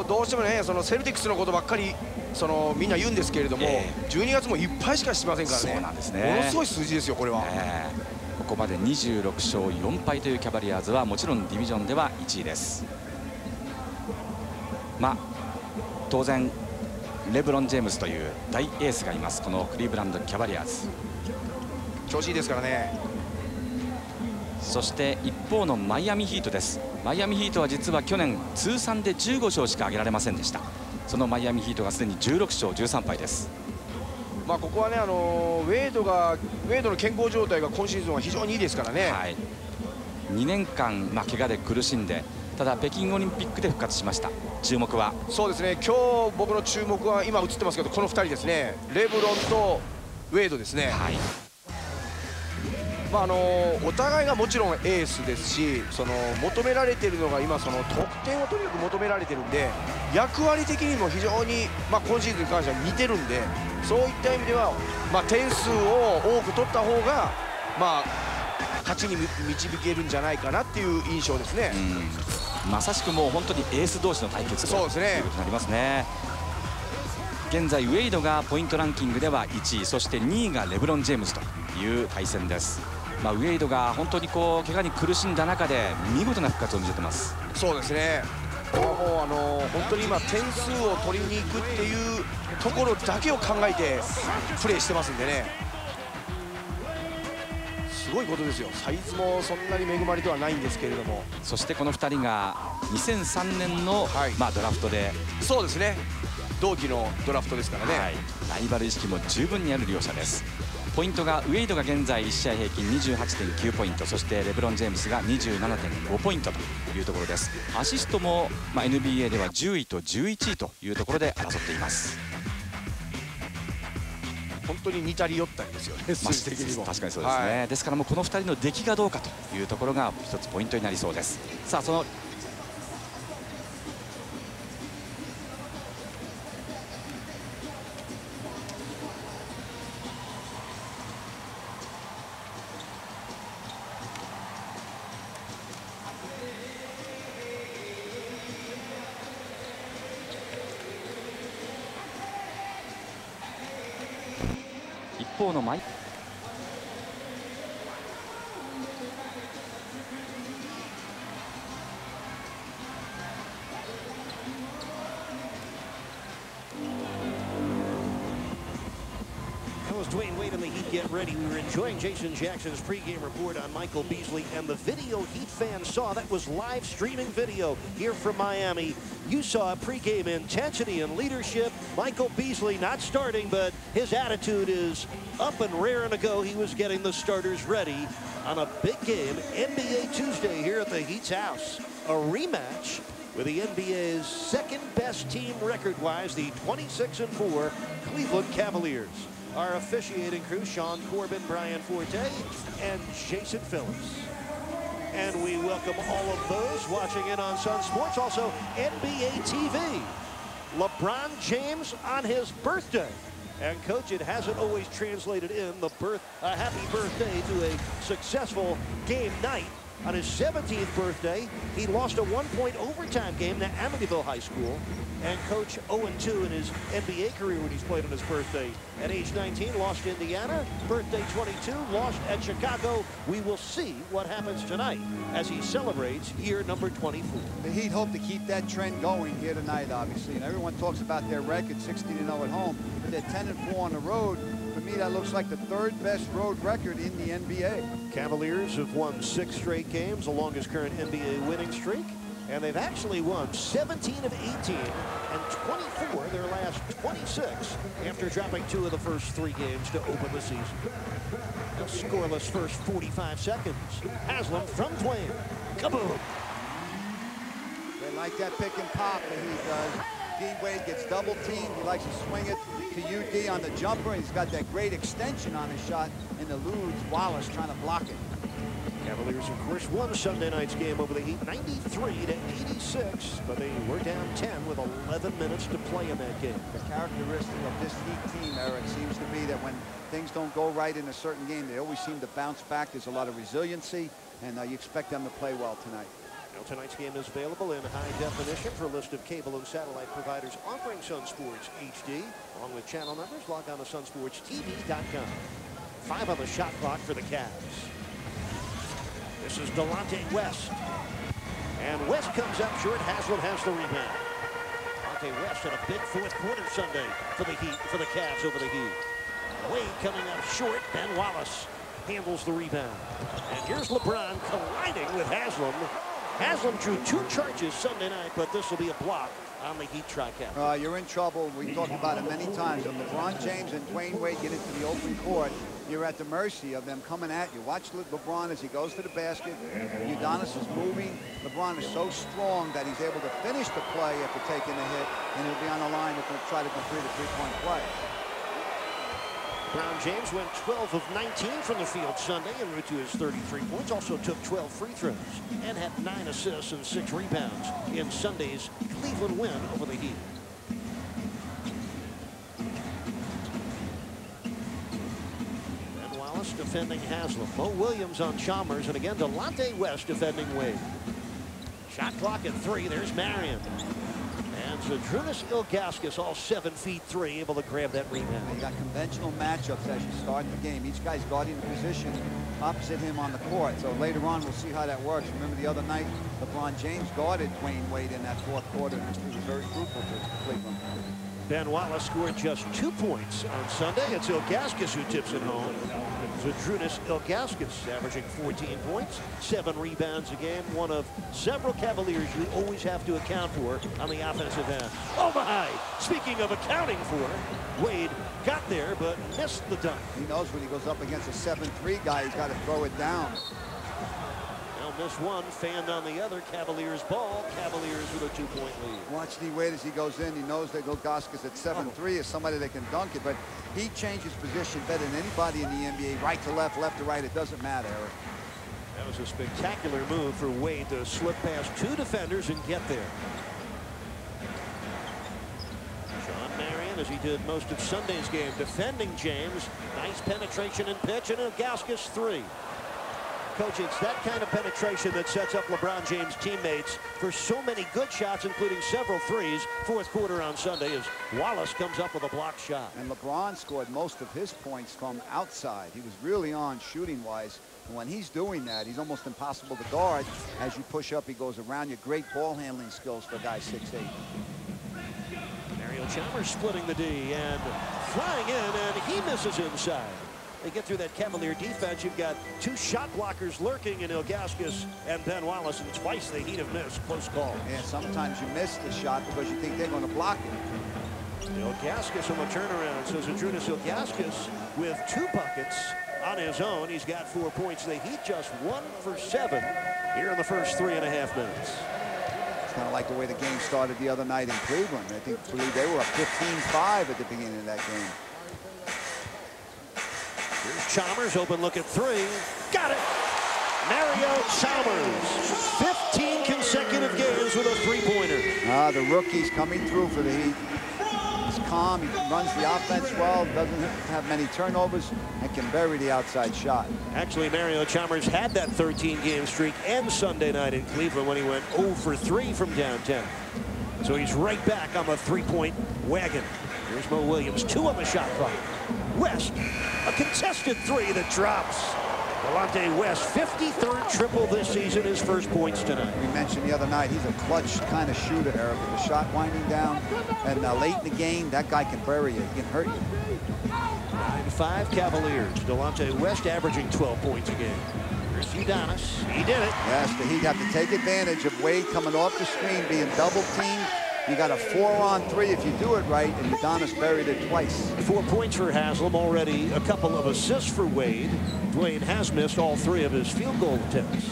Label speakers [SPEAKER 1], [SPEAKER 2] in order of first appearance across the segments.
[SPEAKER 1] どうしてもね、そのセルティックスのことばっかりみんな言うんですけれども、12月もいっぱいしかしてませんからね。
[SPEAKER 2] そうなんですね。
[SPEAKER 1] ものすごい数字ですよこれは。
[SPEAKER 2] ここまで26勝4敗というキャバリアーズはもちろんディビジョンでは1位です。まあ当然レブロン・ジェームズという大エースがいますこのクリーブランド・キャバリアーズ。
[SPEAKER 1] 調子いいですからね。
[SPEAKER 2] そして一方のマイアミヒートです。マイアミヒートは実は去年通算で15勝しか挙げられませんでした。そのマイアミヒートがすでに16勝13敗です。
[SPEAKER 1] まあここはね、ウェイドの健康状態が今シーズンは非常にいいですからね。
[SPEAKER 2] はい、2年間、怪我で苦しんで、ただ北京オリンピックで復活しました。注目は
[SPEAKER 1] そうですね、今日僕の注目は今映ってますけど、この2人ですね。レブロンとウェイドですね。
[SPEAKER 2] はい、
[SPEAKER 1] お互いがもちろんエースですし、求められているのが今得点をとにかく求められてるんで、役割的にも非常に、今シーズンに関しては似てるんで、そういった意味では、点数を多く取った方が、勝ちに導けるんじゃないかなっていう印象ですね。
[SPEAKER 2] まさしくもう本当にエース同士の対決ということになりますね。現在ウェイドがポイントランキングでは1位、そして2位がレブロン・ジェームズという対戦です。ウェイドが本当に怪我に苦しんだ中で見事な復活を見せてます。
[SPEAKER 1] そうですね。もう本当に今点数を取りに行くっていうところだけを考えてプレーしてますんでね、すごいことですよ。サイズもそんなに恵まれてはないんですけれども、
[SPEAKER 2] そしてこの2人が2003年の、ドラフトで、
[SPEAKER 1] そうですね、同期のドラフトですからね、
[SPEAKER 2] ライバル意識も十分にある両者です。ポイントがウェイドが現在1試合平均 28.9 ポイント、そしてレブロン・ジェームスが 27.5 ポイントというところです。アシストも、NBA では10位と11位というところで争っています。
[SPEAKER 1] 本当に似たり寄ったりですよね、数字的にも。
[SPEAKER 2] 確かにそうですね。ですからもうこの2人の出来がどうかというところが一つポイントになりそうです。さあその一方のマイ
[SPEAKER 3] Dwayne Wade and the Heat get ready. We were enjoying Jason Jackson's pregame report on Michael Beasley, and the video Heat fans saw, that was live streaming video here from Miami. You saw pregame intensity and leadership. Michael Beasley not starting, but his attitude is up and raring to go. He was getting the starters ready on a big game, NBA Tuesday here at the Heat's house. A rematch with the NBA's second best team record-wise, the 26-4 Cleveland Cavaliers. Our officiating crew, Sean Corbin, Brian Forte, and Jason Phillips. And we welcome all of those watching in on Sun Sports, also NBA TV. LeBron James on his birthday. And coach, it hasn't always translated in the happy birthday to a successful game night. On his 17th birthday, he lost a one-point overtime game to Amityville High School. And coach 0-2 in his NBA career when he's played on his birthday. At age 19, lost to Indiana. Birthday 22, lost at Chicago. We will see what happens tonight as he celebrates year number 24.
[SPEAKER 4] The Heat hope to keep that trend going here tonight, obviously. And everyone talks about their record, 16-0 at home, but they're 10-4 on the road. For me, that looks like the third best road record in the NBA.
[SPEAKER 3] Cavaliers have won 6 straight games, the longest current NBA winning streak. And they've actually won 17 of 18 and 24 their last 26 after dropping 2 of the first 3 games to open the season. A scoreless first 45 seconds. Haslam from Dwayne. Kaboom!
[SPEAKER 4] They like that pick and pop that he does. D. Wade gets double teamed. He likes to swing it to UD on the jumper. He's got that great extension on his shot. And the Ludes, Wallace trying to block it.
[SPEAKER 3] Cavaliers, of course, won Sunday night's game over the Heat 93-86, but they were down 10 with 11 minutes to play in that game.
[SPEAKER 4] The characteristic of this Heat team, Eric, seems to be that when things don't go right in a certain game, they always seem to bounce back. There's a lot of resiliency, and you expect them to play well tonight.
[SPEAKER 3] Now, tonight's game is available in high definition for a list of cable and satellite providers offering Sun Sports HD. Along with channel numbers, log on to sunsportstv.com. 5 on the shot clock for the Cavs. This is Delonte West. And West comes up short. Haslam has the rebound. Delonte West had a big fourth quarter Sunday for the Heat, for the Cavs over the Heat. Wade coming up short. Ben Wallace handles the rebound. And here's LeBron colliding with Haslam. Haslam drew 2 charges Sunday night, but this will be a block on the Heat tricap.
[SPEAKER 4] You're in trouble. We talked about it many times. When LeBron James and Dwayne Wade get into the open court, you're at the mercy of them coming at you. Watch LeBron as he goes to the basket. Udonis is moving. LeBron is so strong that he's able to finish the play after taking a hit, and he'll be on the line to try to complete a three-point play.
[SPEAKER 3] LeBron James went 12 of 19 from the field Sunday en route to his 33 points. Also took 12 free throws and had 9 assists and 6 rebounds in Sunday's Cleveland win over the Heat. Ben Wallace defending Haslam. Mo Williams on Chalmers, and again Delonte West defending Wade. Shot clock at 3. There's Marion. And Zydrunas Ilgauskas, all 7'3", able to grab that rebound.
[SPEAKER 4] You got conventional matchups as you start the game. Each guy's guarding the position opposite him on the court. So later on, we'll see how that works. Remember the other night, LeBron James guarded Dwayne Wade in that fourth quarter. It was very crucial to Cleveland.
[SPEAKER 3] Ben Wallace scored just 2 points on Sunday. It's Ilgauskas who tips it home. Zydrunas Ilgauskas averaging 14 points, 7 rebounds a game. One of several Cavaliers you always have to account for on the offensive end. Oh my! Speaking of accounting for, Wade got there but missed the dunk.
[SPEAKER 4] He knows when he goes up against a 7'3" guy, he's got to throw it down.
[SPEAKER 3] Missed one, fanned on the other. Cavaliers ball. Cavaliers with a 2-point lead.
[SPEAKER 4] Watch the Wade as he goes in. He knows that Ilgauskas at 7'3" is somebody that can dunk it, but he changes position better than anybody in the NBA. Right to left, left to right, it doesn't matter, Eric.
[SPEAKER 3] That was a spectacular move for Wade to slip past 2 defenders and get there. Sean Marion, as he did most of Sunday's game, defending James. Nice penetration and pitch, and Ilgauskas 3. Coach, it's that kind of penetration that sets up LeBron James' teammates for so many good shots, including several threes, fourth quarter on Sunday, as Wallace comes up with a block shot.
[SPEAKER 4] And LeBron scored most of his points from outside. He was really on shooting-wise. And when he's doing that, he's almost impossible to guard. As you push up, he goes around you. Great ball handling skills for a guy 6'8".
[SPEAKER 3] Mario Chalmers splitting the D and flying in, and he misses inside. They get through that Cavalier defense. You've got 2 shot blockers lurking in Ilgauskas and Ben Wallace, and twice the Heat have missed. Close call.
[SPEAKER 4] And sometimes you miss the shot because you think they're going to block it.
[SPEAKER 3] Ilgauskas on the turnaround. So Zydrunas Ilgauskas with 2 buckets on his own. He's got 4 points. The Heat just 1 for 7 here in the first 3.5 minutes.
[SPEAKER 4] It's kind of like the way the game started the other night in Cleveland. I believe they were up 15-5 at the beginning of that game.
[SPEAKER 3] Here's Chalmers, open look at 3. Got it! Mario Chalmers, 15 consecutive games with a 3-pointer.
[SPEAKER 4] The rookie's coming through for the Heat. He's calm, he runs the offense well, doesn't have many turnovers, and can bury the outside shot.
[SPEAKER 3] Actually, Mario Chalmers had that 13-game streak and Sunday night in Cleveland when he went 0 for 3 from downtown. So he's right back on the 3-point wagon. Here's Mo Williams, 2 on the shot clock. West, a contested 3 that drops. Delonte West, 53rd triple this season, his first points tonight.
[SPEAKER 4] We mentioned the other night, he's a clutch kind of shooter, Eric, with the shot winding down. And late in the game, that guy can bury you, he can hurt you.
[SPEAKER 3] 9-5 Cavaliers. Delonte West averaging 12 points a game. Here's Udonis. He did it.
[SPEAKER 4] Yes, the Heat have to take advantage of Wade coming off the screen, being double teamed. You got a 4-on-3 if you do it right, and Udonis buried it twice. 4
[SPEAKER 3] points for Haslam, already a couple of assists for Wade. Dwayne has missed all 3 of his field goal attempts.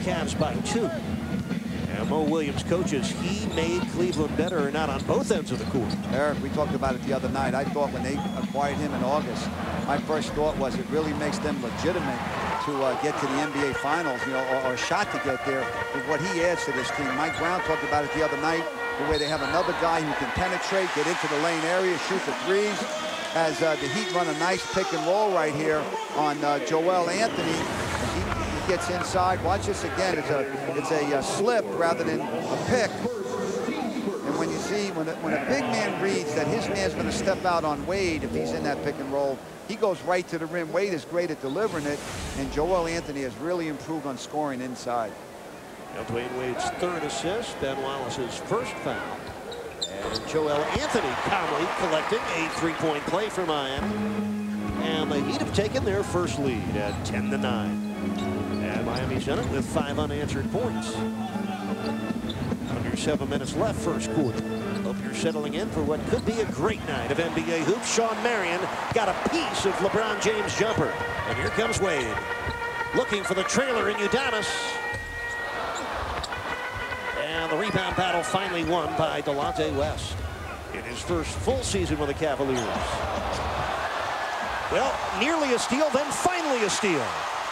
[SPEAKER 3] Cavs by 2. And Mo Williams coaches, he made Cleveland better, not on both ends of the court.
[SPEAKER 4] Eric, we talked about it the other night. I thought when they acquired him in August, my first thought was it really makes them legitimate to get to the NBA Finals, you know, or a shot to get there with what he adds to this team. Mike Brown talked about it the other night, the way they have another guy who can penetrate, get into the lane area, shoot the threes. As the Heat run a nice pick and roll right here on Joel Anthony. gets inside. Watch this again. It's a slip rather than a pick. And when you see, when a big man reads that his man's going to step out on Wade if he's in that pick and roll, he goes right to the rim. Wade is great at delivering it, and Joel Anthony has really improved on scoring inside.
[SPEAKER 3] Now Dwayne Wade's third assist, Ben Wallace's first foul. And Joel Anthony calmly collecting a three-point play for Miami. And the Heat have taken their first lead at 10-9. And Miami's done it with 5 unanswered points. Under 7 minutes left, first quarter. Hope you're settling in for what could be a great night of NBA hoops. Sean Marion got a piece of LeBron James' jumper. And here comes Wade. Looking for the trailer in Udonis. And the rebound battle finally won by Delonte West in his first full season with the Cavaliers. Well, nearly a steal, then finally a steal.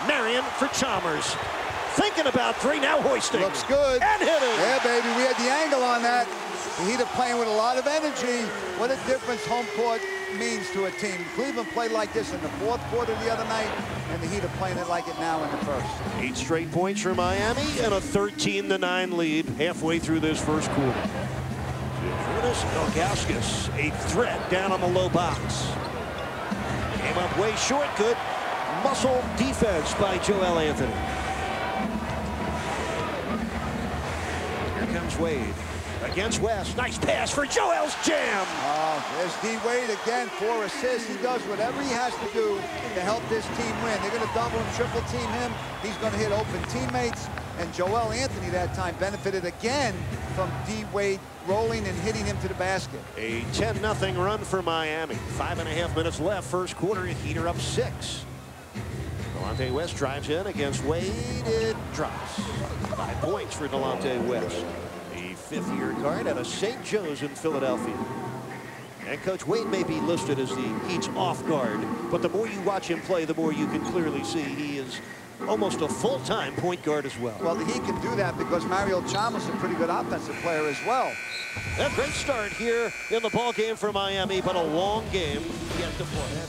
[SPEAKER 3] Marion for Chalmers. Thinking about three, now hoisting.
[SPEAKER 4] Looks good.
[SPEAKER 3] And hitting.
[SPEAKER 4] Yeah, baby, we had the angle on that. The Heat are playing with a lot of energy. What a difference home court means to a team. Cleveland played like this in the fourth quarter the other night, and the Heat are playing it like it now in the first.
[SPEAKER 3] 8 straight points for Miami and a 13-9 lead halfway through this first quarter. Jonas Ilgauskas, a threat down on the low box. Came up way short. Good muscle defense by Joel Anthony. Here comes Wade against West. Nice pass for Joel's jam.
[SPEAKER 4] Oh, there's D. Wade again, 4 assists. He does whatever he has to do to help this team win. They're going to double and triple team him. He's going to hit open teammates. And Joel Anthony that time benefited again from D. Wade rolling and hitting him to the basket.
[SPEAKER 3] A 10-0 run for Miami. 5.5 minutes left, first quarter. Heat are up 6. Delonte West drives in against Wade. It drops. 5 points for Delonte West. The 5th-year guard out of St. Joe's in Philadelphia. And Coach Wade may be listed as the Heat's off guard, but the more you watch him play, the more you can clearly see he is almost a full-time point guard as well.
[SPEAKER 4] Well, he can do that because Mario Chalmers is a pretty good offensive player as well.
[SPEAKER 3] A great start here in the ball game for Miami, but a long game yet to play.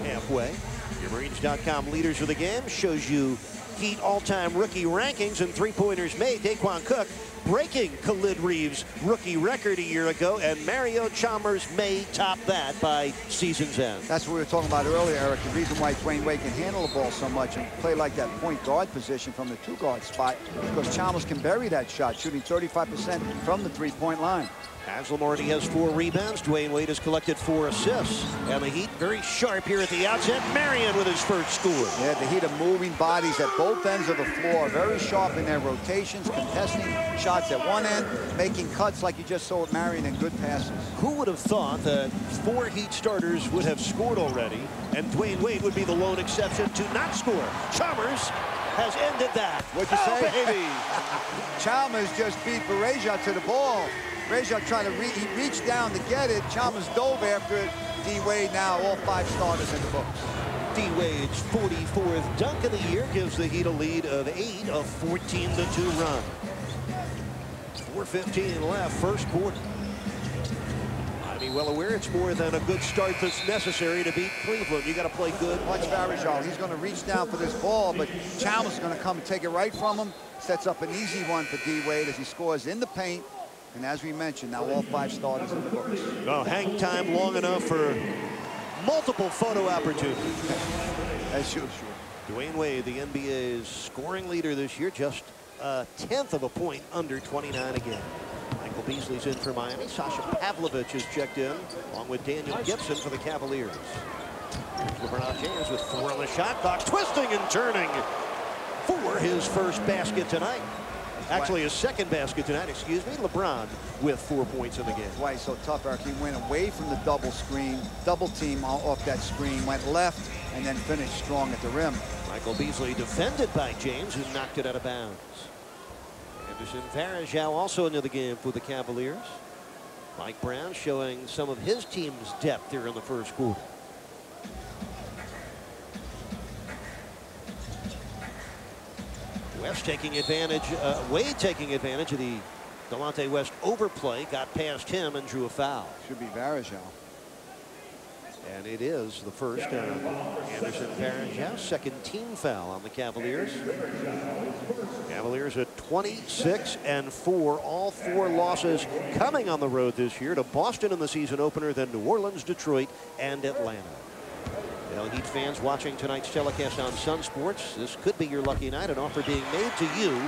[SPEAKER 3] Halfway. Your Marines.com leaders of the game shows you Heat all-time rookie rankings and three-pointers made. Daquan Cook breaking Khalid Reeves' rookie record a year ago, and Mario Chalmers may top that by season's end.
[SPEAKER 4] That's what we were talking about earlier, Eric. The reason why Dwayne Wade can handle the ball so much and play like that point guard position from the 2-guard spot, because Chalmers can bury that shot, shooting 35% from the 3-point line.
[SPEAKER 3] Haslam already has 4 rebounds. Dwayne Wade has collected 4 assists. And the Heat very sharp here at the outset. Marion with his first score.
[SPEAKER 4] Yeah, the Heat are moving bodies at both ends of the floor. Very sharp in their rotations, contesting shots at one end, making cuts like you just saw with Marion, and good passes.
[SPEAKER 3] Who would have thought that 4 Heat starters would have scored already, and Dwayne Wade would be the lone exception to not score? Chalmers has ended that.
[SPEAKER 4] What'd you say?
[SPEAKER 3] Baby.
[SPEAKER 4] Chalmers just beat Berejia to the ball. Berejia trying to he reached down to get it. Chalmers dove after it. D. Wade now all 5 starters in the books.
[SPEAKER 3] D. Wade's 44th dunk of the year gives the Heat a lead of 8, a 14-2 run. 4:15 left, first quarter. I mean, well aware it's more than a good start that's necessary to beat Cleveland. You got to play good.
[SPEAKER 4] Watch Berejia. He's going to reach down for this ball, but Chalmers is going to come and take it right from him. Sets up an easy one for D. Wade as he scores in the paint. And as we mentioned, now all 5 starters in the books.
[SPEAKER 3] Well, hang time long enough for multiple photo opportunities.
[SPEAKER 4] As usual.
[SPEAKER 3] Dwayne Wade, the NBA's scoring leader this year, just a 10th of a point under 29 again. Michael Beasley's in for Miami. Sasha Pavlovich is checked in, along with Daniel Gibson for the Cavaliers. LeBron James with 4 on the shot clock, twisting and turning for his first basket tonight. Actually, his second basket tonight, excuse me. LeBron with 4 points in the game.
[SPEAKER 4] That's why he's so tough, Eric. He went away from the double screen, double team off that screen, went left, and then finished strong at the rim.
[SPEAKER 3] Michael Beasley defended by James, who knocked it out of bounds. Anderson Varejao also into the game for the Cavaliers. Mike Brown showing some of his team's depth here in the first quarter. West taking advantage, Wade taking advantage of the Delonte West overplay, got past him and drew a foul.
[SPEAKER 4] Should be Varejao.
[SPEAKER 3] And it is the first Anderson Varejao, second team foul on the Cavaliers. Cavaliers at 26-4, all 4 losses coming on the road this year to Boston in the season opener, then New Orleans, Detroit, and Atlanta. Now, Heat fans watching tonight's telecast on Sun Sports, this could be your lucky night. An offer being made to you,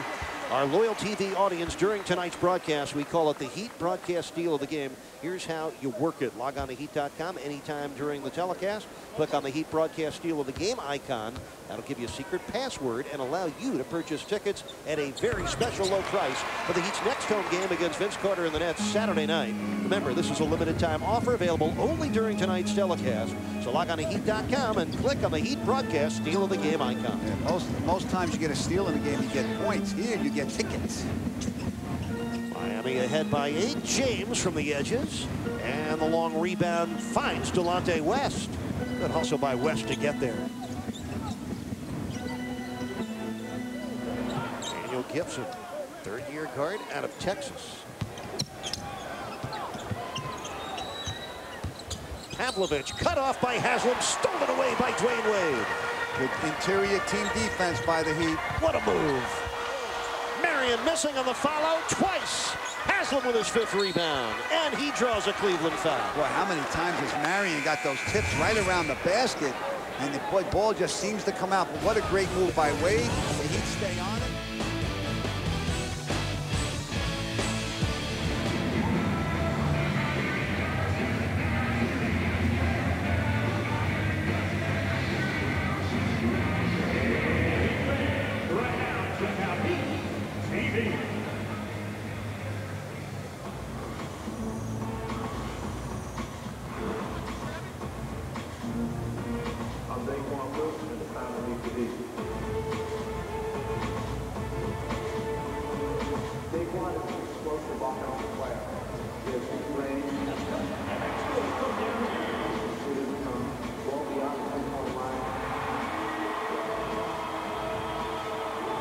[SPEAKER 3] our loyal TV audience, during tonight's broadcast. We call it the Heat Broadcast Deal of the Game. Here's how you work it. Log on to Heat.com anytime during the telecast. Click on the Heat Broadcast Deal of the Game icon. That'll give you a secret password and allow you to purchase tickets at a very special low price for the Heat's next home game against Vince Carter and the Nets Saturday night. Remember, this is a limited time offer available only during tonight's telecast. So log on to Heat.com and click on the Heat Broadcast Deal of the Game icon.
[SPEAKER 4] Yeah, most times you get a steal in the game, you get points. Here you get tickets.
[SPEAKER 3] Miami ahead by 8. James from the edges. And the long rebound finds Delonte West. Good hustle by West to get there. Daniel Gibson, third-year guard out of Texas. Pavlovich cut off by Haslam, stolen away by Dwayne Wade.
[SPEAKER 4] Good interior team defense by the Heat.
[SPEAKER 3] What a move. Marion missing on the follow twice. Haslam with his 5th rebound, and he draws a Cleveland foul.
[SPEAKER 4] Boy, how many times has Marion got those tips right around the basket, and the ball just seems to come out. But what a great move by Wade. The Heat stay on it.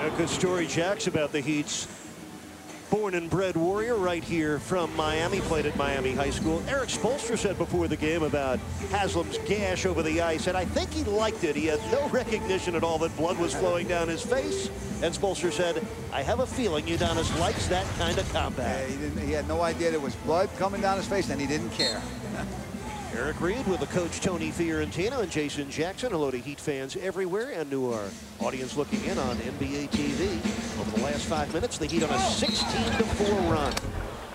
[SPEAKER 3] A good story, Jax, about the Heat's born and bred warrior right here from Miami, played at Miami High School. Eric Spoelstra said before the game about Haslam's gash over the ice, and I think he liked it. He had no recognition at all that blood was flowing down his face. And Spoelstra said, I have a feeling Udonis likes that kind of combat.
[SPEAKER 4] Yeah, he had no idea there was blood coming down his face, and he didn't care.
[SPEAKER 3] Eric Reed with the coach Tony Fiorentino and Jason Jackson. Hello to Heat fans everywhere and to our audience looking in on NBA TV. Over the last 5 minutes, the Heat on a 16-4 run.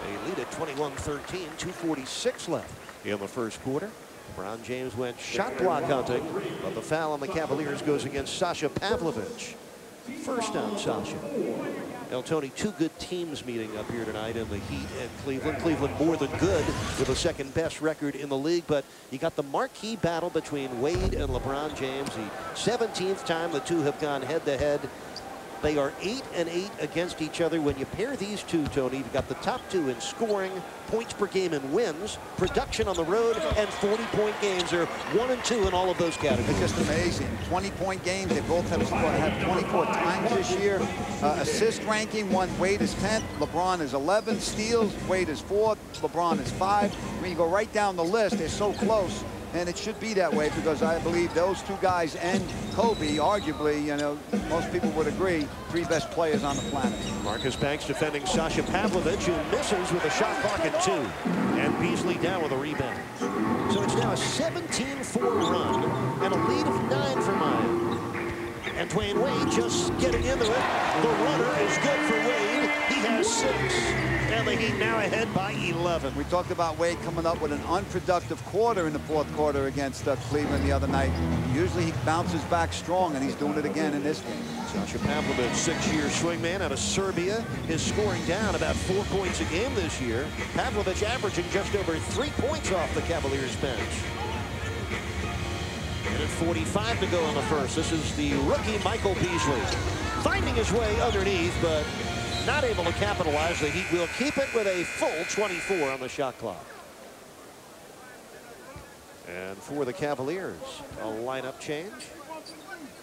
[SPEAKER 3] They lead at 21-13, 2:46 left in the first quarter. LeBron James went shot block hunting, but the foul on the Cavaliers goes against Sasha Pavlovich. First on Sasha. Now, Tony, 2 good teams meeting up here tonight in the Heat and Cleveland. Cleveland more than good with the second best record in the league, but you got the marquee battle between Wade and LeBron James. The 17th time the two have gone head-to-head. They are 8-8 against each other. When you pair these two, Tony, you've got the top 2 in scoring, points per game in wins, production on the road, and 40-point games. Are 1 and 2 in all of those categories.
[SPEAKER 4] It's just amazing. 20-point games. They both have 24 times this year. Assist ranking, Wade is 10th, LeBron is 11th. Steals, Wade is 4th, LeBron is 5th. When you go right down the list, they're so close. And it should be that way because I believe those 2 guys and Kobe, arguably, you know, most people would agree, 3 best players on the planet.
[SPEAKER 3] Marcus Banks defending Sasha Pavlovich, who misses with a shot clock at 2. And Beasley down with a rebound. So it's now a 17-4 run and a lead of 9 for Miami. And Dwayne Wade just getting into it. The runner is good for Wade. He has 6. And the Heat now ahead by 11.
[SPEAKER 4] We talked about Wade coming up with an unproductive quarter in the fourth quarter against Cleveland the other night. Usually he bounces back strong, and he's doing it again in this game.
[SPEAKER 3] Sasha Pavlovic, 6-year swingman out of Serbia, is scoring down about 4 points a game this year. Pavlovic averaging just over 3 points off the Cavaliers bench. And at 45 to go in the first, this is the rookie Michael Beasley. Finding his way underneath, but not able to capitalize. The Heat will keep it with a full 24 on the shot clock. And for the Cavaliers, a lineup change.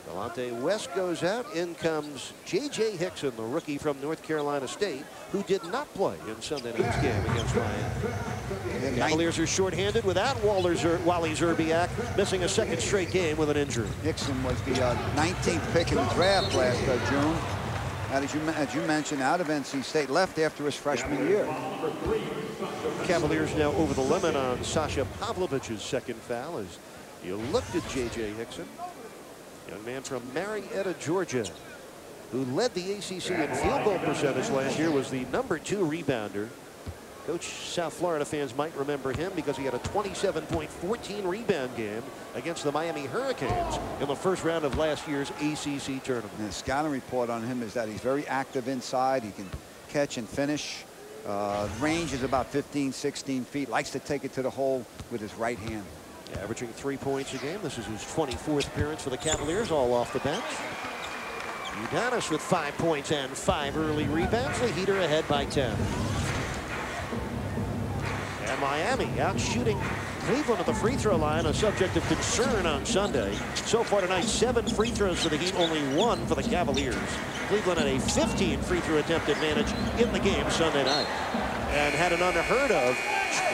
[SPEAKER 3] Delonte West goes out. In comes J.J. Hickson, the rookie from North Carolina State, who did not play in Sunday night's game against Miami. The Cavaliers are shorthanded without Wally Szczerbiak, missing a second straight game with an injury.
[SPEAKER 4] Hickson was the 19th pick in the draft last June. As you mentioned, out of NC State, left after his freshman year.
[SPEAKER 3] Cavaliers now over the limit on Sasha Pavlovic's second foul as you looked at J.J. Hickson. Young man from Marietta, Georgia, who led the ACC in field goal percentage last year, was the #2 rebounder. Coach South Florida fans might remember him because he had a 27-point-14 rebound game against the Miami Hurricanes in the first round of last year's ACC tournament.
[SPEAKER 4] And the scouting report on him is that he's very active inside. He can catch and finish. Range is about 15, 16 feet. Likes to take it to the hole with his right hand.
[SPEAKER 3] Averaging 3 points a game. This is his 24th appearance for the Cavaliers, all off the bench. Udonis with 5 points and 5 early rebounds. The Heat are ahead by 10. And Miami out shooting Cleveland at the free throw line, a subject of concern on Sunday. So far tonight, 7 free throws for the Heat, only 1 for the Cavaliers. Cleveland had a 15 free throw attempt advantage in the game Sunday night, and had an unheard of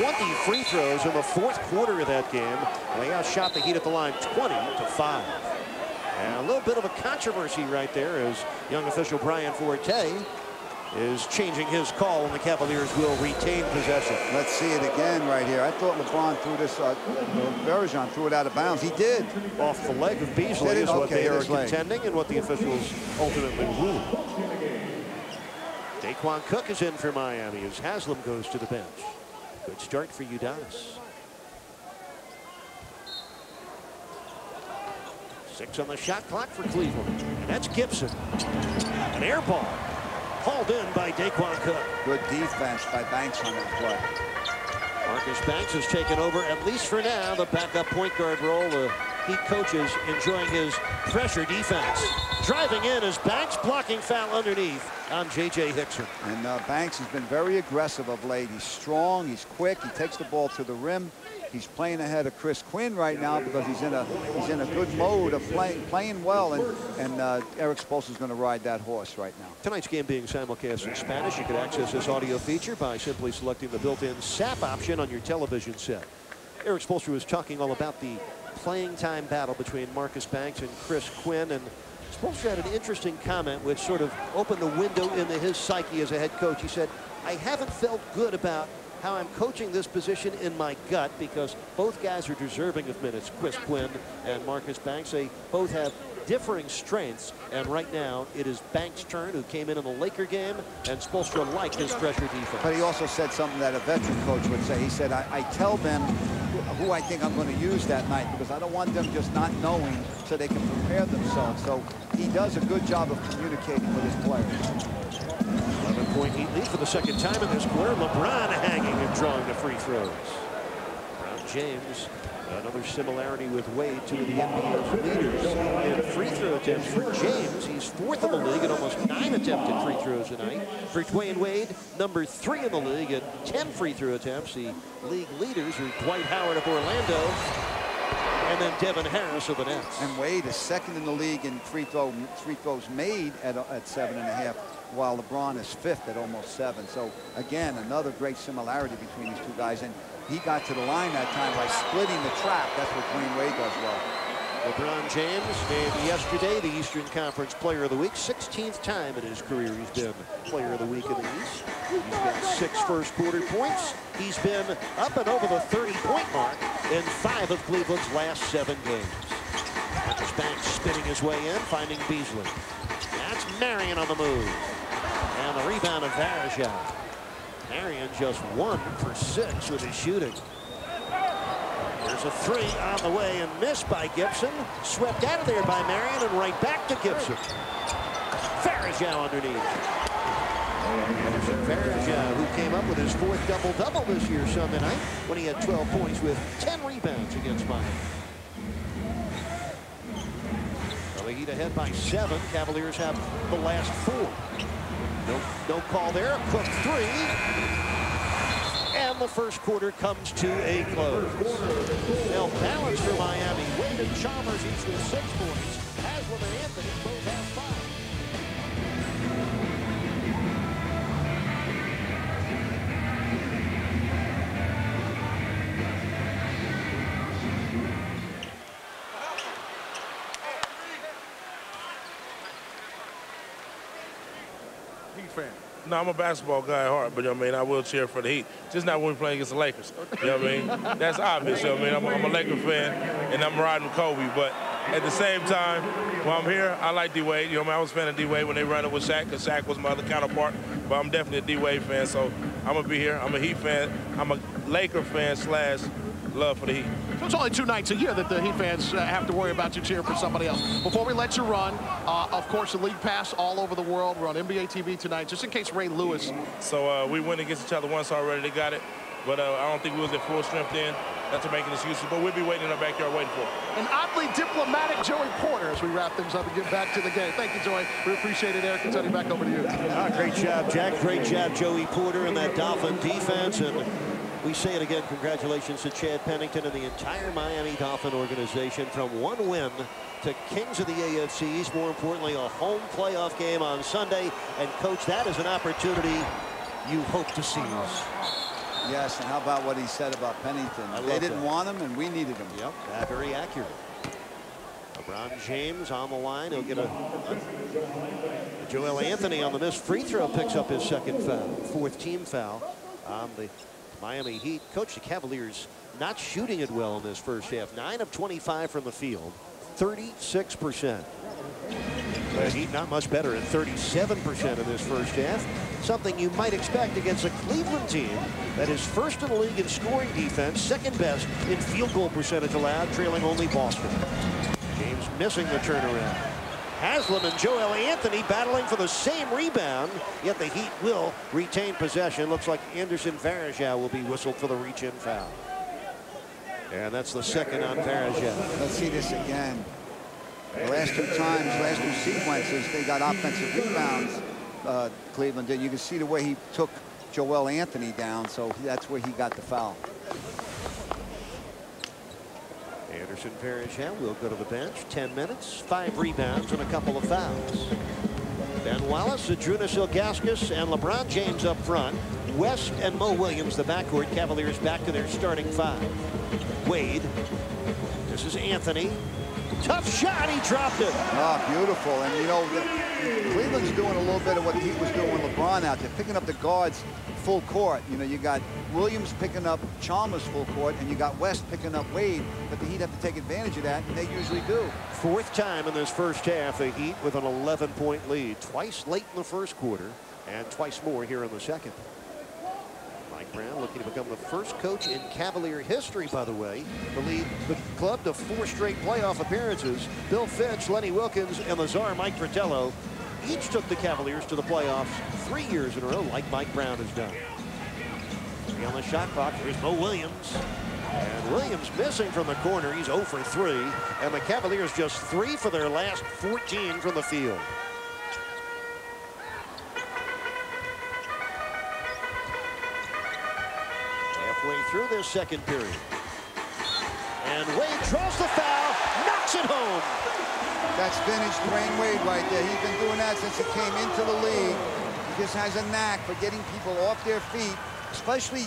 [SPEAKER 3] 20 free throws in the fourth quarter of that game. They outshot the Heat at the line 20-5. And a little bit of a controversy right there as young official Brian Forte is changing his call, and the Cavaliers will retain possession.
[SPEAKER 4] Let's see it again right here. I thought LeBron threw this, Bergeron threw it out of bounds. He did.
[SPEAKER 3] Off the leg of Beasley is what they are contending and what the officials ultimately ruled. Daquan Cook is in for Miami as Haslam goes to the bench. Good start for Udonis. 6 on the shot clock for Cleveland. And that's Gibson. An air ball. Hauled in by Daquan Cook.
[SPEAKER 4] Good defense by Banks on that play.
[SPEAKER 3] Marcus Banks has taken over, at least for now, the backup point guard role. The Heat coaches enjoying his pressure defense. Driving in as Banks blocking foul underneath on J.J. Hickson. And
[SPEAKER 4] Banks has been very aggressive of late. He's strong, he's quick, he takes the ball to the rim. He's playing ahead of Chris Quinn right now because he's in a good mode of playing well, and Eric Spoelstra's going to ride that horse right now.
[SPEAKER 3] Tonight's game being simulcast in Spanish. You can access this audio feature by simply selecting the built-in SAP option on your television set. Eric Spoelstra was talking all about the playing time battle between Marcus Banks and Chris Quinn, and Spoelstra had an interesting comment which sort of opened the window into his psyche as a head coach. He said, "I haven't felt good about how I'm coaching this position in my gut because both guys are deserving of minutes, Chris Quinn and Marcus Banks. They both have differing strengths, and right now it is Banks' turn, who came in the Laker game, and Spoelstra liked his pressure defense."
[SPEAKER 4] But he also said something that a veteran coach would say. He said, I tell them who I think I'm going to use that night because I don't want them just not knowing so they can prepare themselves. So he does a good job of communicating with his players.
[SPEAKER 3] 11-point Heat lead for the second time in this quarter. LeBron hanging and drawing the free throws. LeBron James, another similarity with Wade, 2 of the NBA's leaders in free throw attempts. For James, he's 4th in the league at almost 9 attempted free throws tonight. For Dwayne Wade, #3 in the league at 10 free throw attempts. The league leaders are Dwight Howard of Orlando, and then Devin Harris of the Nets.
[SPEAKER 4] And Wade is 2nd in the league in free throws made at 7.5, while LeBron is 5th at almost 7. So again, another great similarity between these two guys. And he got to the line that time by splitting the trap. That's what Dwayne Wade does well.
[SPEAKER 3] LeBron James named yesterday the Eastern Conference Player of the Week. 16th time in his career he's been Player of the Week in the East. He's got 6 first quarter points. He's been up and over the 30-point mark in 5 of Cleveland's last 7 games. Marcus Banks spinning his way in, finding Beasley. That's Marion on the move. And the rebound of Varejao. Marion just 1 for 6 with his shooting. There's a 3 on the way and missed by Gibson. Swept out of there by Marion and right back to Gibson. Varejao underneath. Anderson Varejao, who came up with his 4th double-double this year Sunday night when he had 12 points with 10 rebounds against Miami. Well, the Heat ahead by 7. Cavaliers have the last 4. No call there. A quick 3. And the first quarter comes to a close. Now balance for Miami. Wade and Chalmers each with 6 points. Haslam and Anthony both have 5.
[SPEAKER 5] Fan. No, I'm a basketball guy at heart, but you know what I mean, I will cheer for the Heat. Just not when we play against the Lakers. You know what I mean? That's obvious. You know what I mean? I'm a Laker fan, and I'm riding with Kobe. But at the same time, when I'm here, I like D-Wade. You know what I mean? I was a fan of D-Wade when they ran it with Shaq, because Shaq was my other counterpart. But I'm definitely a D-Wade fan, so I'm going to be here. I'm a Heat fan. I'm a Laker fan / love for the Heat.
[SPEAKER 6] So it's only 2 nights a year that the Heat fans have to worry about you cheering for somebody else. Before we let you run, of course, the league pass all over the world. We're on NBA TV tonight, just in case Ray Lewis.
[SPEAKER 5] So we went against each other once already. They got it. But I don't think we was at full strength then. Not to make an excuse, but we'll be waiting in our backyard waiting for it.
[SPEAKER 6] An oddly diplomatic Joey Porter as we wrap things up and get back to the game. Thank you, Joey. We appreciate it. Eric, turning back over to you.
[SPEAKER 3] Great job, Jack. Great job, Joey Porter, and that Dolphin defense. And we say it again, congratulations to Chad Pennington and the entire Miami Dolphin organization, from 1 win to Kings of the AFC East. More importantly, a home playoff game on Sunday. And, Coach, that is an opportunity you hope to seize.
[SPEAKER 4] Yes, and how about what he said about Pennington? They didn't want him, and we needed him.
[SPEAKER 3] Yep, very accurate. LeBron James on the line. He'll get a Joel Anthony on the missed free throw, picks up his 2nd foul, 4th team foul on the Miami Heat. Coach, the Cavaliers not shooting it well in this first half. 9 of 25 from the field, 36%. The Heat not much better at 37% in this first half. Something you might expect against a Cleveland team that is 1st in the league in scoring defense, 2nd best in field goal percentage allowed, trailing only Boston. James missing the turnaround. Haslam and Joel Anthony battling for the same rebound, yet the Heat will retain possession. Looks like Anderson Varejao will be whistled for the reach-in foul. And that's the 2nd on Varejao.
[SPEAKER 4] Let's see this again. The last 2 times, last 2 sequences, they got offensive rebounds. Cleveland did. You can see the way he took Joel Anthony down, so that's where he got the foul.
[SPEAKER 3] Anderson Varejao will go to the bench. 10 minutes, 5 rebounds, and a couple of fouls. Ben Wallace, Adrunas Ilgauskas, and LeBron James up front. West and Mo Williams, the backcourt. Cavaliers back to their starting 5. Wade. This is Anthony. Tough shot, he dropped it.
[SPEAKER 4] Oh, beautiful. And, you know, Cleveland's doing a little bit of what he was doing with LeBron out there, picking up the guards full court. You know, you got Williams picking up Chalmers full court, and you got West picking up Wade, but the Heat have to take advantage of that, and they usually do.
[SPEAKER 3] 4th time in this first half, the Heat with an 11-point lead. Twice late in the first quarter, and twice more here in the second. Mike Brown looking to become the first coach in Cavalier history, by the way, to lead the club to 4 straight playoff appearances. Bill Fitch, Lenny Wilkins, and the czar Mike Fratello each took the Cavaliers to the playoffs 3 years in a row, like Mike Brown has done. On the shot clock, here's Mo Williams. And Williams missing from the corner. He's 0 for 3. And the Cavaliers just 3 for their last 14 from the field. Halfway through this second period. And Wade draws the foul, knocks it home.
[SPEAKER 4] That's vintage Dwayne Wade right there. He's been doing that since he came into the league. He just has a knack for getting people off their feet, especially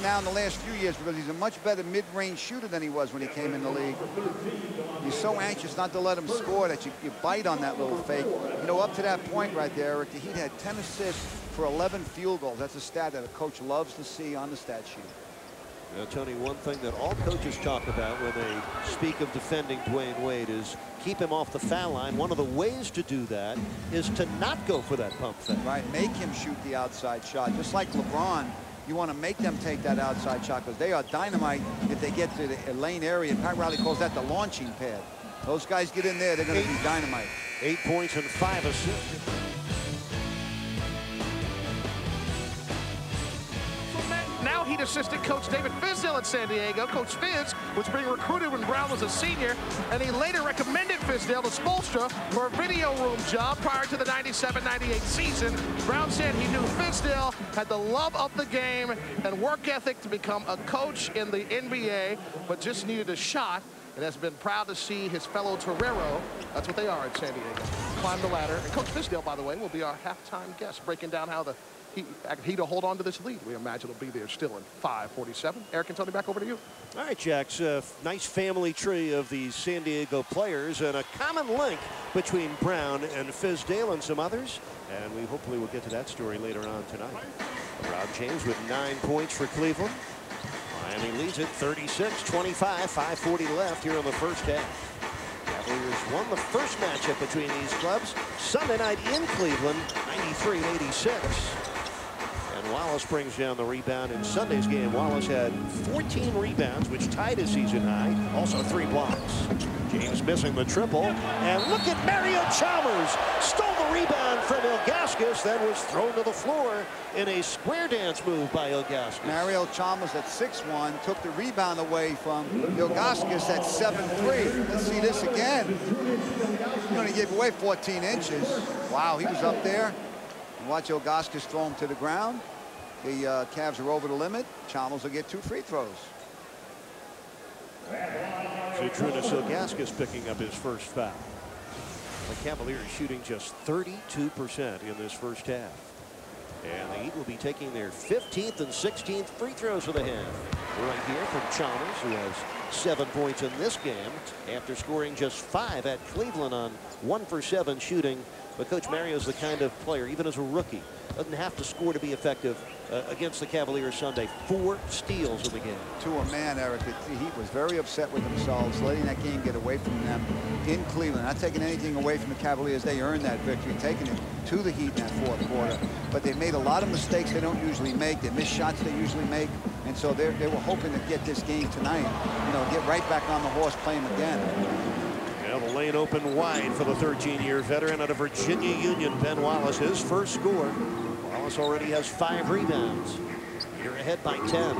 [SPEAKER 4] now in the last few years, because he's a much better mid-range shooter than he was when he came in the league. You're so anxious not to let him score that you bite on that little fake. You know, up to that point right there, Eric, the Heat had 10 assists for 11 field goals. That's a stat that a coach loves to see on the stat sheet.
[SPEAKER 3] Tony, one thing that all coaches talk about when they speak of defending Dwayne Wade is keep him off the foul line. One of the ways to do that is to not go for that pump fake.
[SPEAKER 4] Right, make him shoot the outside shot. Just like LeBron, you want to make them take that outside shot because they are dynamite if they get to the lane area. Pat Riley calls that the launching pad. Those guys get in there, they're going to be dynamite.
[SPEAKER 3] 8 points and 5 assists.
[SPEAKER 6] Now Heat assistant coach David Fizdale at San Diego. Coach Fizz was being recruited when Brown was a senior, and he later recommended Fizdale to Spoelstra for a video room job prior to the 97-98 season. Brown said he knew Fizdale had the love of the game and work ethic to become a coach in the NBA, but just needed a shot, and has been proud to see his fellow Torero, that's what they are at San Diego, climb the ladder. And Coach Fizdale, by the way, will be our halftime guest, breaking down how the Heat to hold on to this lead. We imagine it'll be there still in 5:47. Eric and Tony, back over to you.
[SPEAKER 3] All right, Jax, nice family tree of these San Diego players and a common link between Brown and Fizdale and some others. And we hopefully will get to that story later on tonight. Rob James with 9 points for Cleveland. Miami leads it 36-25, 5:40 left here in the first half. Cavaliers won the first matchup between these clubs Sunday night in Cleveland, 93-86. And Wallace brings down the rebound in Sunday's game. Wallace had 14 rebounds, which tied his season high. Also 3 blocks. James missing the triple. And look at Mario Chalmers. Stole the rebound from Ilgauskas, then was thrown to the floor in a square dance move by Ilgauskas.
[SPEAKER 4] Mario Chalmers at 6'1", took the rebound away from Ilgauskas at 7'3". Let's see this again. He only gave away 14 inches. Wow, he was up there. And watch Ilgauskas throw him to the ground. The Cavs are over the limit. Chalmers will get 2 free throws.
[SPEAKER 3] Zydrunas Ilgauskas picking up his first foul. The Cavaliers shooting just 32% in this first half. And the Heat will be taking their 15th and 16th free throws of the half. Right here from Chalmers, who has 7 points in this game after scoring just 5 at Cleveland on 1 for 7 shooting. But Coach Mario's the kind of player, even as a rookie, doesn't have to score to be effective against the Cavaliers Sunday. 4 steals in the game.
[SPEAKER 4] To a man, Eric, the Heat was very upset with themselves, letting that game get away from them in Cleveland. Not taking anything away from the Cavaliers. They earned that victory, taking it to the Heat in that fourth quarter. But they made a lot of mistakes they don't usually make. They missed shots they usually make. And so they were hoping to get this game tonight, you know, get right back on the horse, play them again.
[SPEAKER 3] Now the lane open wide for the 13-year veteran out of Virginia Union, Ben Wallace, his first score. Wallace already has 5 rebounds. They're ahead by 10.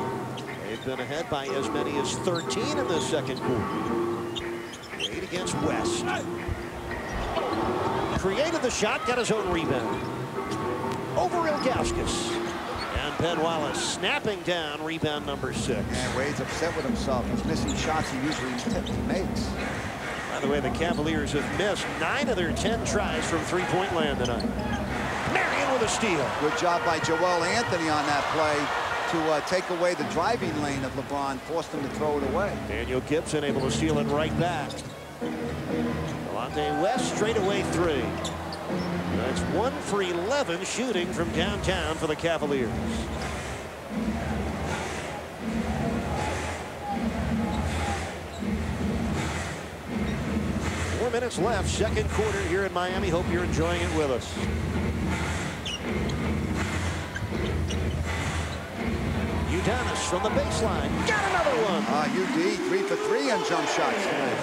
[SPEAKER 3] They've been ahead by as many as 13 in the second quarter. Wade against West. Created the shot, got his own rebound. Over Ilgauskas. And Ben Wallace snapping down rebound number 6.
[SPEAKER 4] And Wade's upset with himself. He's missing shots he usually makes.
[SPEAKER 3] By the way, the Cavaliers have missed 9 of their 10 tries from three-point land tonight. Marion with a steal.
[SPEAKER 4] Good job by Joel Anthony on that play to take away the driving lane of LeBron, forced him to throw it away.
[SPEAKER 3] Daniel Gibson able to steal it right back. Delonte West straight away 3. That's 1 for 11 shooting from downtown for the Cavaliers. Minutes left, second quarter here in Miami. Hope you're enjoying it with us. Udonis from the baseline. Got another one.
[SPEAKER 4] UD 3 for 3 on jump shots tonight.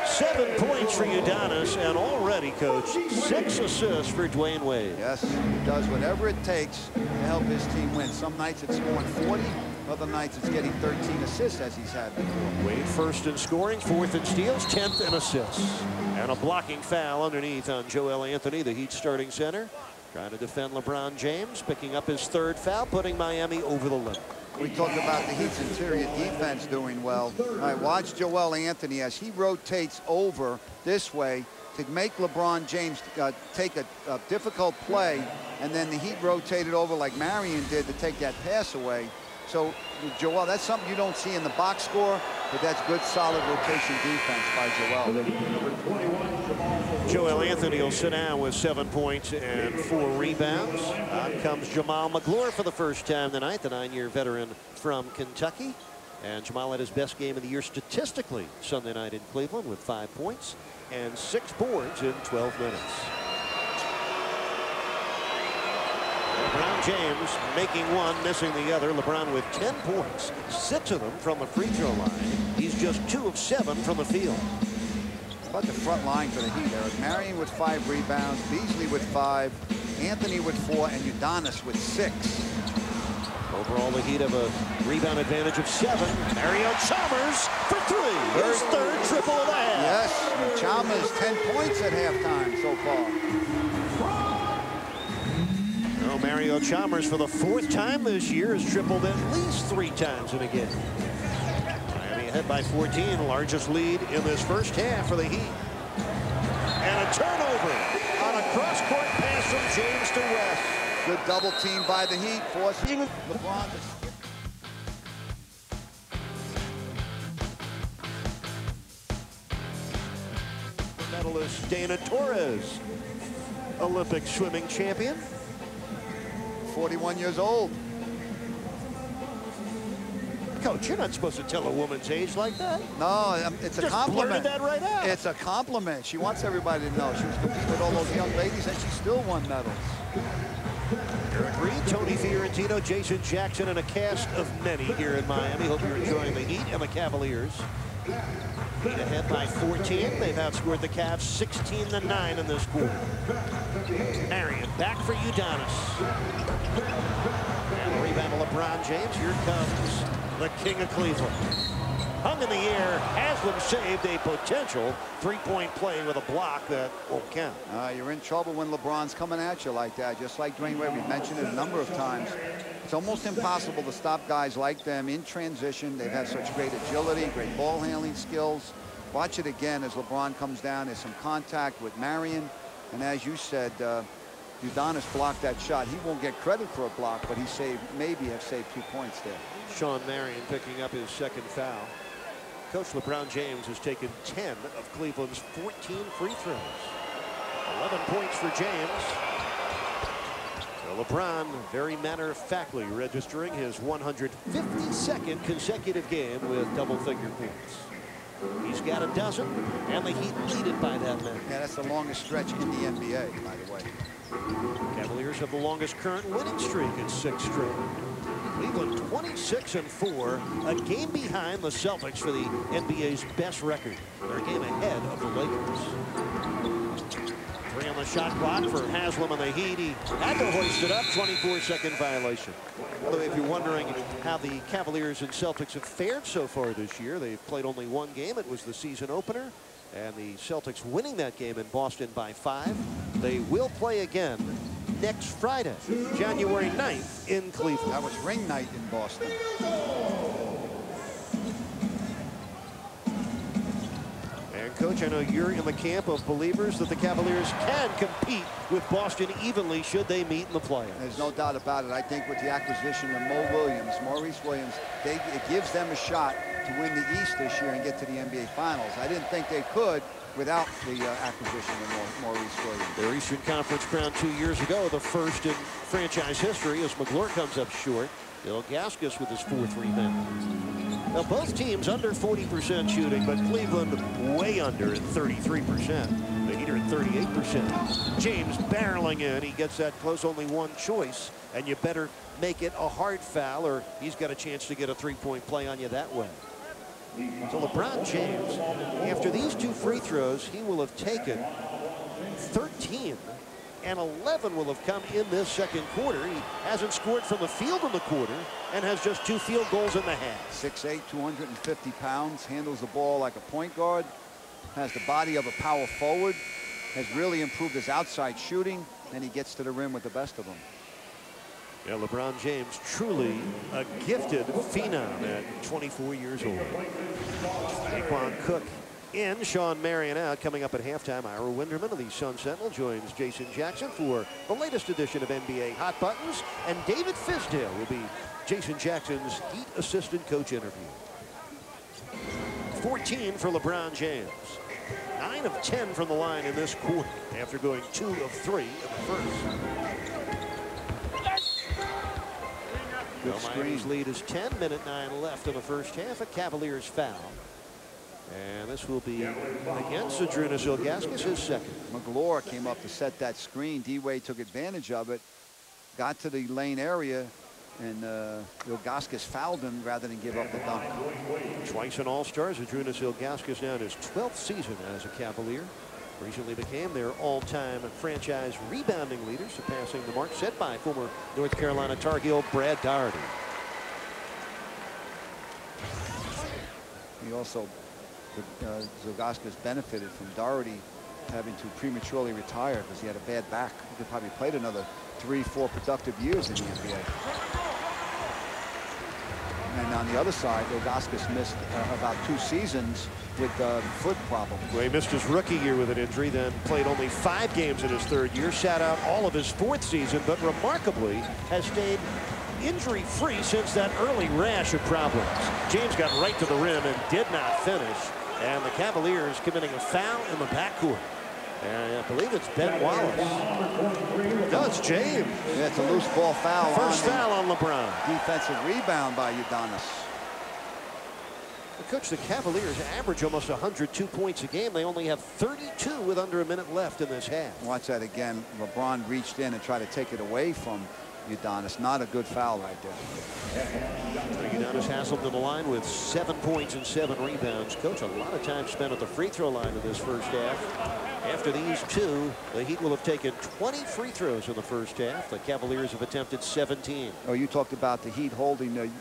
[SPEAKER 3] 7 points for Udonis, and already, Coach, 6 assists for Dwayne Wade.
[SPEAKER 4] Yes, he does whatever it takes to help his team win. Some nights it's scoring 40. Other nights it's getting 13 assists as he's had before.
[SPEAKER 3] Wade first in scoring, 4th in steals, 10th in assists. And a blocking foul underneath on Joel Anthony, the Heat starting center. Trying to defend LeBron James, picking up his 3rd foul, putting Miami over the limit.
[SPEAKER 4] We talked about the Heat's interior defense doing well. All right, watch Joel Anthony as he rotates over this way to make LeBron James take a difficult play, and then the Heat rotated over like Marion did to take that pass away. So, Joel, that's something you don't see in the box score, but that's good, solid rotation defense by Joel.
[SPEAKER 3] Joel Anthony will sit down with 7 points and 4 rebounds. On comes Jamal McGlure for the first time tonight, the 9-year veteran from Kentucky. And Jamal had his best game of the year statistically Sunday night in Cleveland with 5 points and 6 boards in 12 minutes. LeBron James making one, missing the other. LeBron with 10 points, 6 of them from the free throw line. He's just 2 of 7 from the field.
[SPEAKER 4] About the front line for the Heat, Eric. Marion with 5 rebounds, Beasley with 5, Anthony with 4, and Udonis with 6.
[SPEAKER 3] Overall, the Heat have a rebound advantage of 7. Mario Chalmers for 3. His third triple of the half.
[SPEAKER 4] Yes, and Chalmers 10 points at halftime so far.
[SPEAKER 3] Oh, Mario Chalmers for the 4th time this year has tripled at least 3 times in a game. Miami ahead by 14, largest lead in this first half for the Heat. And a turnover on a cross-court pass from James to West.
[SPEAKER 4] Good double team by the Heat, forcing LeBron to skip.
[SPEAKER 3] Medalist Dana Torres, Olympic swimming champion.
[SPEAKER 4] 41 years old.
[SPEAKER 3] Coach, you're not supposed to tell a woman's age like that.
[SPEAKER 4] No, it's a
[SPEAKER 3] Just
[SPEAKER 4] compliment.
[SPEAKER 3] blurted that right out.
[SPEAKER 4] It's a compliment. She wants everybody to know. She was competing with all those young ladies, and she still won medals.
[SPEAKER 3] Eric Reed, Tony Fiorentino, Jason Jackson, and a cast of many here in Miami. Hope you're enjoying the Heat and the Cavaliers. Heat ahead by 14. They've outscored the Cavs 16-9 in this quarter. Marion back for Udonis. And a rebound to LeBron James. Here comes the King of Cleveland. Hung in the air. Haslam saved a potential 3-point play with a block that won't count.
[SPEAKER 4] You're in trouble when LeBron's coming at you like that. Just like Dwayne Wade, we've mentioned it a number of times. It's almost impossible to stop guys like them in transition. They've had such great agility, great ball handling skills. Watch it again as LeBron comes down. There's some contact with Marion. And as you said, Udonis blocked that shot. He won't get credit for a block, but he maybe have saved 2 points there.
[SPEAKER 3] Sean Marion picking up his 2nd foul. Coach LeBron James has taken 10 of Cleveland's 14 free throws. 11 points for James. So LeBron very matter-of-factly registering his 152nd consecutive game with double-figure points. He's got a dozen, and the Heat lead it by that many.
[SPEAKER 4] Yeah, that's the longest stretch in the NBA, by the way.
[SPEAKER 3] Cavaliers have the longest current winning streak at 6 straight. Cleveland 26-4, a game behind the Celtics for the NBA's best record. They're a game ahead of the Lakers. 3 on the shot clock for Haslam and the Heat. He had to hoist it up, 24-second violation. By the way, if you're wondering how the Cavaliers and Celtics have fared so far this year, they've played only 1 game. It was the season opener, and the Celtics winning that game in Boston by 5. They will play again next Friday, January 9th in Cleveland.
[SPEAKER 4] That was ring night in Boston.
[SPEAKER 3] And Coach, I know you're in the camp of believers that the Cavaliers can compete with Boston evenly should they meet in the playoffs.
[SPEAKER 4] There's no doubt about it. I think with the acquisition of Maurice Williams, it gives them a shot to win the East this year and get to the NBA Finals. I didn't think they could without the acquisition of Maurice Williams.
[SPEAKER 3] Their Eastern Conference crown 2 years ago, the first in franchise history, as McGlure comes up short. Ilgauskas with his 4th rebound. Now, both teams under 40% shooting, but Cleveland way under at 33%. The Heat are at 38%. James barreling in. He gets that close, only 1 choice, and you better make it a hard foul, or he's got a chance to get a 3-point play on you that way. So LeBron James, after these 2 free throws, he will have taken 13, and 11 will have come in this second quarter. He hasn't scored from the field in the quarter and has just 2 field goals in the half.
[SPEAKER 4] 6'8", 250 pounds, handles the ball like a point guard, has the body of a power forward, has really improved his outside shooting, and he gets to the rim with the best of them.
[SPEAKER 3] Yeah, LeBron James, truly a gifted phenom at 24 years old. Daquan Cook in. Sean Marion out. Coming up at halftime, Ira Winderman of the Sun Sentinel joins Jason Jackson for the latest edition of NBA Hot Buttons. And David Fizdale will be Jason Jackson's Heat assistant coach interview. 14 for LeBron James. 9 of 10 from the line in this quarter after going 2 of 3 in the first. Well, Miami's lead is 10, minute 9 left in the first half. A Cavaliers foul. And this will be against Zydrunas Ilgauskas, his second.
[SPEAKER 4] McGlure came up to set that screen. D-Wade took advantage of it, got to the lane area, and Ilgauskas fouled him rather than give up the dunk.
[SPEAKER 3] Twice an All-Star, Zydrunas Ilgauskas now in his 12th season as a Cavalier. Recently became their all-time franchise rebounding leader, surpassing the mark set by former North Carolina Tar Heel Brad Daugherty.
[SPEAKER 4] He also, Ilgauskas benefited from Daugherty having to prematurely retire because he had a bad back. He could probably played another 3-4 productive years in the NBA. And on the other side, Ilgauskas missed about 2 seasons with foot problem.
[SPEAKER 3] Well, he missed his rookie year with an injury, then played only 5 games in his 3rd year, sat out all of his 4th season, but remarkably has stayed injury-free since that early rash of problems. James got right to the rim and did not finish, and the Cavaliers committing a foul in the backcourt. And I believe it's Ben Wallace. No, it's James.
[SPEAKER 4] Yeah, it's a loose ball foul.
[SPEAKER 3] First foul on LeBron.
[SPEAKER 4] Defensive rebound by Udonis.
[SPEAKER 3] Coach, the Cavaliers average almost 102 points a game. They only have 32 with under a minute left in this half.
[SPEAKER 4] Watch that again. LeBron reached in and tried to take it away from Udonis. Not a good foul right there.
[SPEAKER 3] Udonis hassled to the line with 7 points and 7 rebounds. Coach, a lot of time spent at the free throw line in this first half. After these 2, the Heat will have taken 20 free throws in the first half. The Cavaliers have attempted 17.
[SPEAKER 4] Oh, you talked about the Heat holding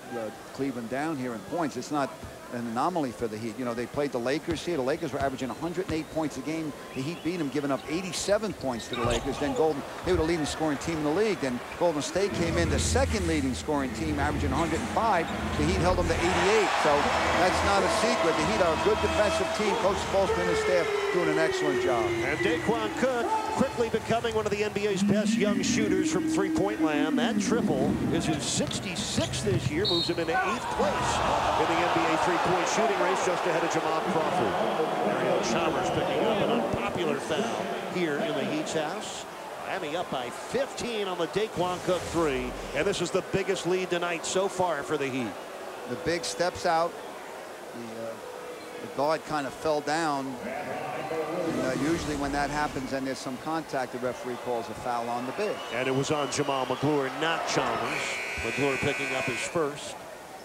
[SPEAKER 4] Cleveland down here in points. It's not an anomaly for the Heat. You know, they played the Lakers here. The Lakers were averaging 108 points a game. The Heat beat them, giving up 87 points to the Lakers. Then they were the leading scoring team in the league. Then Golden State came in, the second leading scoring team, averaging 105. The Heat held them to 88. So that's not a secret. The Heat are a good defensive team. Coach Spoelstra and his staff doing an excellent job.
[SPEAKER 3] And Daquan Cook quickly becoming one of the NBA's best young shooters from three-point land. That triple is his 66th this year, moves him into 8th place in the NBA three-point shooting race, just ahead of Jamal Crawford. Mario Chalmers picking up an unpopular foul here in the Heat's house. Miami up by 15 on the Daquan Cook 3, and this is the biggest lead tonight so far for the Heat.
[SPEAKER 4] The big steps out. The guard kind of fell down. And, usually when that happens and there's some contact, the referee calls a foul on the big.
[SPEAKER 3] And it was on Jamal McGlure, not Chalmers. McGlure picking up his first.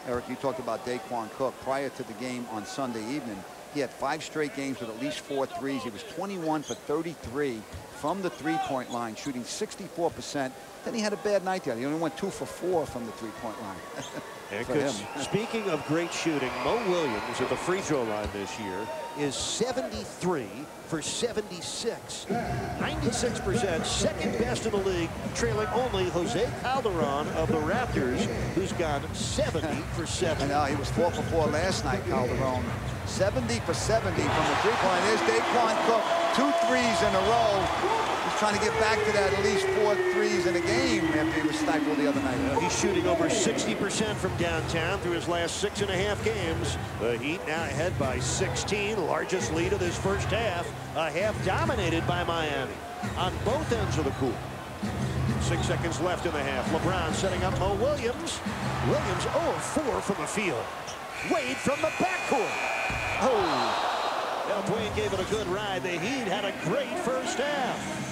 [SPEAKER 4] Eric, you talked about Daquan Cook. Prior to the game on Sunday evening, he had 5 straight games with at least 4 threes. He was 21 for 33 from the three-point line, shooting 64%. Then he had a bad night there. He only went 2 for 4 from the three-point line.
[SPEAKER 3] Speaking of great shooting, Mo Williams at the free throw line this year is 73 for 76. 96%, second best in the league, trailing only Jose Calderon of the Raptors, who's gone 70 for 70.
[SPEAKER 4] I know, he was 4 for 4 last night, Calderon. 70 for 70 from the three-point line. There's Daquan Cook, 2 threes in a row. He's trying to get back to that at least 4 threes in a game after he was stifled the other night.
[SPEAKER 3] He's shooting over 60% from downtown through his last 6.5 games. The Heat now ahead by 16, largest lead of this first half. A half dominated by Miami on both ends of the court. 6 seconds left in the half. LeBron setting up Mo Williams. Williams 0 of 4 from the field. Wade from the backcourt. Oh, well, Dwayne gave it a good ride. The Heat had a great first half.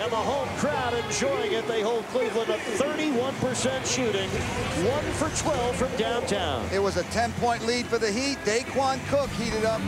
[SPEAKER 3] And the home crowd enjoying it. They hold Cleveland at 31% shooting, 1 for 12 from downtown.
[SPEAKER 4] It was a 10-point lead for the Heat. Daquan Cook heated up.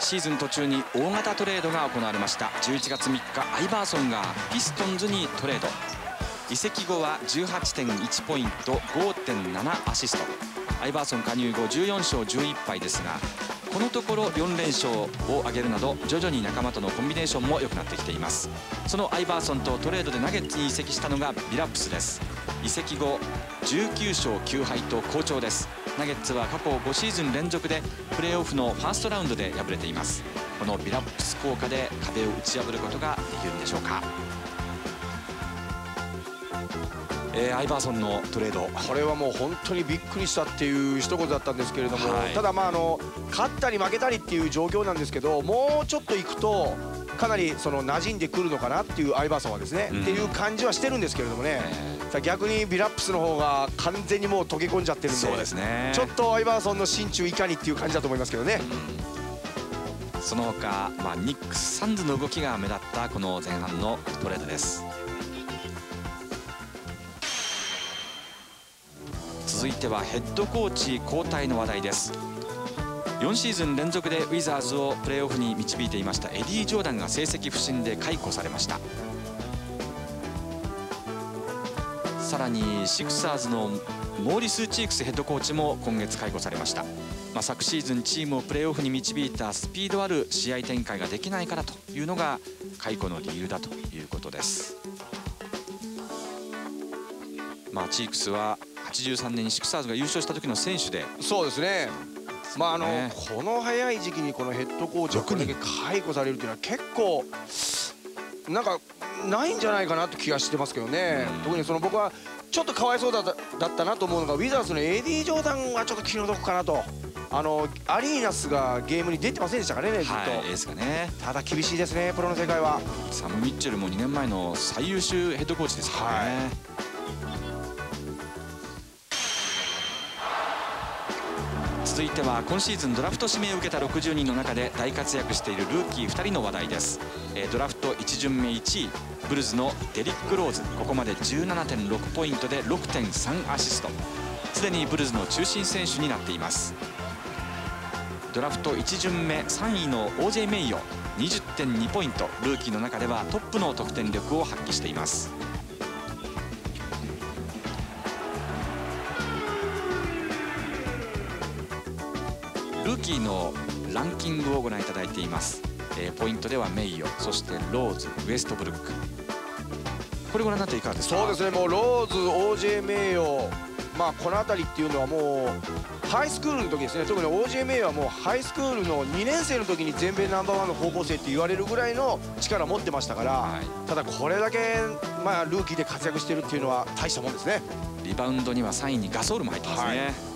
[SPEAKER 2] シーズン途中に大型トレードが行われました。11月3日アイバーソンがピストンズにトレード。移籍後は 18.1 ポイント 5.7 アシスト。アイバーソン加入後14勝11敗ですが、このところ4連勝を挙げるなど徐々に仲間とのコンビネーションも良くなってきています。そのアイバーソンとトレードでナゲッツに移籍したのがビラップスです。移籍後19勝9敗と好調です。ナゲッツは過去5シーズン連続でプレーオフのファーストラウンドで敗れています。このビラップス効果で壁を打ち破ることができるんでしょうか。アイバーソンのトレード、
[SPEAKER 1] これはもう本当にびっくりしたっていう一言だったんですけれども、ただ勝ったり負けたりっていう状況なんですけど、もうちょっといくとかなり馴染んでくるのかなっていうアイバーソンはですね、っていう感じはしてるんですけれどもね、逆にビラップスの方が完全にもう溶け込んじゃってるんで、そうですね、ちょっとアイバーソンの心中いかにっていう感じだと思いますけどね。
[SPEAKER 2] その他、ニックス、サンズの動きが目立ったこの前半のトレードです。続いてはヘッドコーチ交代の話題です。4シーズン連続でウィザーズをプレーオフに導いていましたエディ・ジョーダンが成績不振で解雇されました。さらにシクサーズのモーリス・チークスヘッドコーチも今月解雇されました。昨シーズンチームをプレーオフに導いたスピードある試合展開ができないからというのが解雇の理由だということです。チークスは83年にシクサーズが優勝した時の選手で、
[SPEAKER 1] そうですね、この早い時期にこのヘッドコーチがこれだけ解雇されるっていうのは結構なんかないんじゃないかなって気がしてますけどね。特に僕はちょっとかわいそうだったなと思うのが、ウィザーズのエディ・ジョーダンはちょっと気の毒かなと。アリーナスがゲームに出てませんでしたからね、ずっと。エースがね。ただ厳しいですね、プロの世界は。
[SPEAKER 2] サム・ミッチェルも2年前の最優秀ヘッドコーチですからね。続いては今シーズンドラフト指名を受けた60人の中で大活躍しているルーキー2人の話題です。ドラフト1巡目1位ブルズのデリック・ローズ、ここまで 17.6 ポイントで 6.3 アシスト、すでにブルズの中心選手になっています。ドラフト1巡目3位の OJ メイヨ 20.2 ポイント、ルーキーの中ではトップの得点力を発揮しています。ルーキーのランキングをご覧いただいています。ポイントではメイヨ、そしてローズ、ウエストブルック、これご覧になっていかがですか。
[SPEAKER 1] そうですね、もうローズ、OJ メイヨ、この辺りっていうのはもうハイスクールの時ですね。特に OJ メイヨはもうハイスクールの2年生の時に全米ナンバーワンの高校生って言われるぐらいの力を持ってましたから、ただこれだけルーキーで活躍してるっていうのは大したもんですね。
[SPEAKER 2] リバウンドには3位にガソールも入ってますね。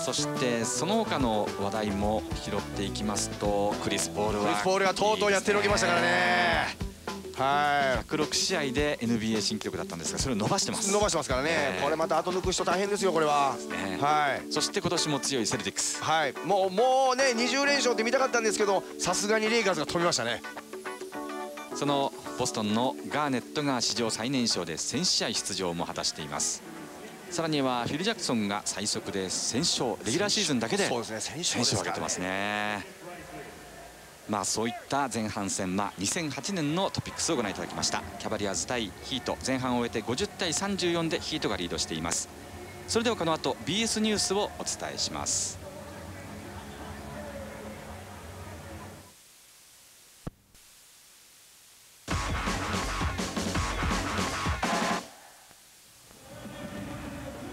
[SPEAKER 2] そしてその他の話題も拾っていきますと、クリス・ポールは
[SPEAKER 1] とうとうやってのけましたからね。
[SPEAKER 2] 106試合で NBA 新記録だったんですが、それを伸ばしてます。
[SPEAKER 1] 伸ばしてますからね。これまた後抜く人大変ですよ、これは。
[SPEAKER 2] そして今年も強いセルティックス。
[SPEAKER 1] もうね、20連勝って見たかったんですけど、さすがにレイカーズが飛びましたね。
[SPEAKER 2] そのボストンのガーネットが史上最年少で1000試合出場も果たしています。さらにはフィル・ジャクソンが最速で1000勝、レギュラーシーズンだけで1000勝を挙げてますね。そういった前半戦、2008年のトピックスをご覧いただきました。キャバリアーズ対ヒート、前半を終えて50対34でヒートがリードしています。それではこの後 BS ニュースをお伝えします。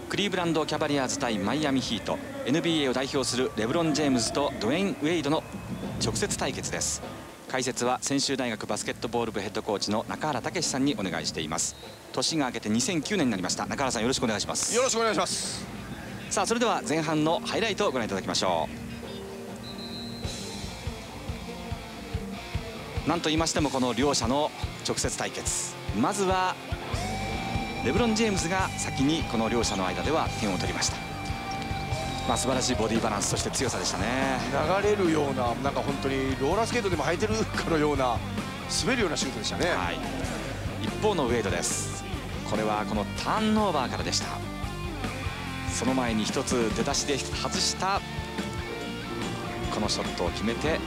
[SPEAKER 2] クリーブランドキャバリアーズ対マイアミヒート、 NBA を代表するレブロン・ジェームズとドウェイン・ウェイドの直接対決です。解説は専修大学バスケットボール部ヘッドコーチの中原武さんにお願いしています。年が明けて2009年になりました。中原さん、よろしくお願いします。
[SPEAKER 1] よろしくお願いします。
[SPEAKER 2] さあ、それでは前半のハイライトをご覧いただきましょう。なんと言いましてもこの両者の直接対決、まずはレブロン・ジェームズが先にこの両者の間では点を取りました。素晴らしいボディバランス、そして強さでしたね。
[SPEAKER 1] 流れるような、なんか本当にローラースケートでも履いてるかのような滑るようなシュートでしたね。
[SPEAKER 2] 一方のウェイドです。これはこのターンオーバーからでした。その前に一つ出だしで外したこのショットを決めて、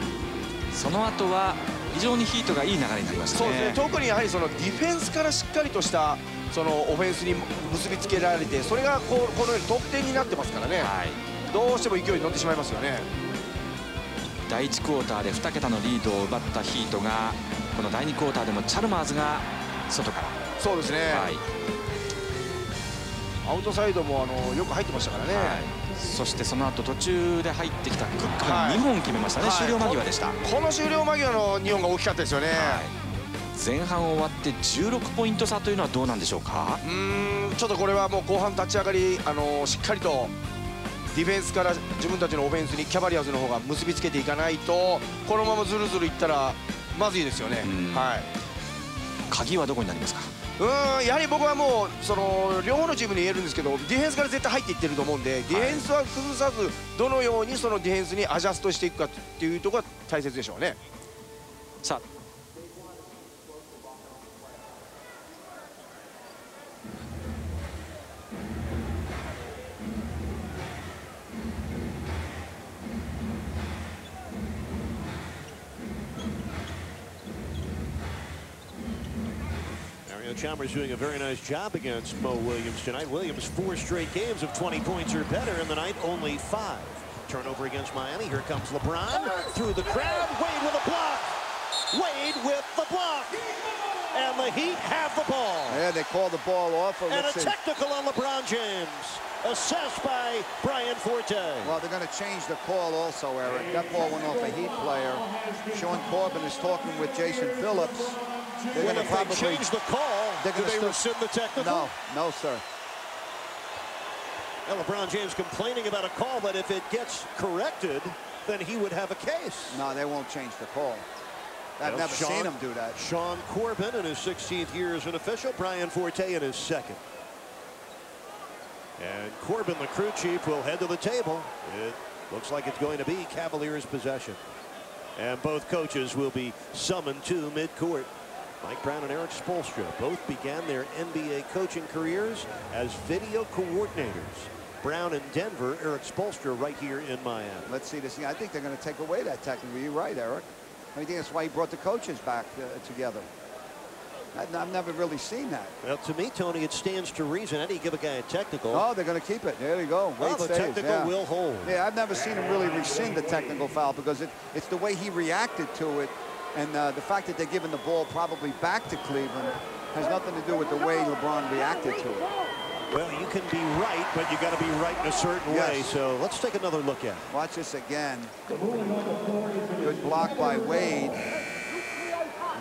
[SPEAKER 2] その後は非常にヒートがいい流れになりましたね。
[SPEAKER 1] そうですね。特にやはりそのディフェンスからしっかりとしたそのオフェンスに結びつけられて、それがこのように得点になってますからね、はい、どうしても勢いに乗ってしまいますよね。
[SPEAKER 2] 第1クォーターで2桁のリードを奪ったヒートが、この第2クォーターでもチャルマーズが外から。
[SPEAKER 1] そうですね、はい、アウトサイドもよく入ってましたからね、はい、
[SPEAKER 2] そしてその後途中で入ってきたクックが2本決めましたね、はい、終了間際でした。
[SPEAKER 1] この終了間際の2本が大きかったですよね、はい、
[SPEAKER 2] 前半終わって16ポイント差というのはどうなんでしょうか。
[SPEAKER 1] ちょっとこれはもう後半立ち上がりしっかりとディフェンスから自分たちのオフェンスにキャバリアーズの方が結びつけていかないと、このままずるずるいったらまずいですよね。はい、
[SPEAKER 2] 鍵はどこになりますか。
[SPEAKER 1] やはり僕はもう両方のチームに言えるんですけど、ディフェンスから絶対入っていってると思うんで、ディフェンスは崩さずどのようにそのディフェンスにアジャストしていくかっていうところが大切でしょうね。
[SPEAKER 2] さあ
[SPEAKER 3] Chalmers doing a very nice job against Mo Williams tonight. Williams 4 straight games of 20 points or better, in the night only 5. Turnover against Miami. Here comes LeBron through the crowd. Wade with a block. Wade with the block. And the Heat have the ball.
[SPEAKER 4] Yeah, they call the ball off.
[SPEAKER 3] And a technical on LeBron James. Assessed by Brian Forte.
[SPEAKER 4] Well, they're going to change the call also, Eric. That ball went off a Heat player. Sean Corbin is talking with Jason Phillips. They're going to probably
[SPEAKER 3] change the call. Do they rescind the technical?
[SPEAKER 4] No, sir.
[SPEAKER 3] Well, LeBron James complaining about a call, but if it gets corrected, then he would have a case.
[SPEAKER 4] No, they won't change the call. I've never seen him do that.
[SPEAKER 3] Sean Corbin in his 16th year as an official. Brian Forte in his 2nd. And Corbin, the crew chief, will head to the table. It looks like it's going to be Cavaliers' possession. And both coaches will be summoned to midcourt. Mike Brown and Eric Spoelstra both began their NBA coaching careers as video coordinators. Brown in Denver, Eric Spoelstra right here in Miami.
[SPEAKER 4] Let's see this. I think they're going to take away that technical. You're right, Eric. I think that's why he brought the coaches back together. I've never really seen that.
[SPEAKER 3] Well, to me, Tony, it stands to reason. How do you give a guy a technical?
[SPEAKER 4] Oh, they're going to keep it. There you go.
[SPEAKER 3] Wade the technical will hold.
[SPEAKER 4] Yeah, I've never seen him really rescind the technical foul because it's the way he reacted to it. And the fact that they're giving the ball probably back to Cleveland has nothing to do with the way LeBron reacted to it.
[SPEAKER 3] Well, you can be right, but you got to be right in a certain way. So let's take another look at it.
[SPEAKER 4] Watch this again. Good block by Wade.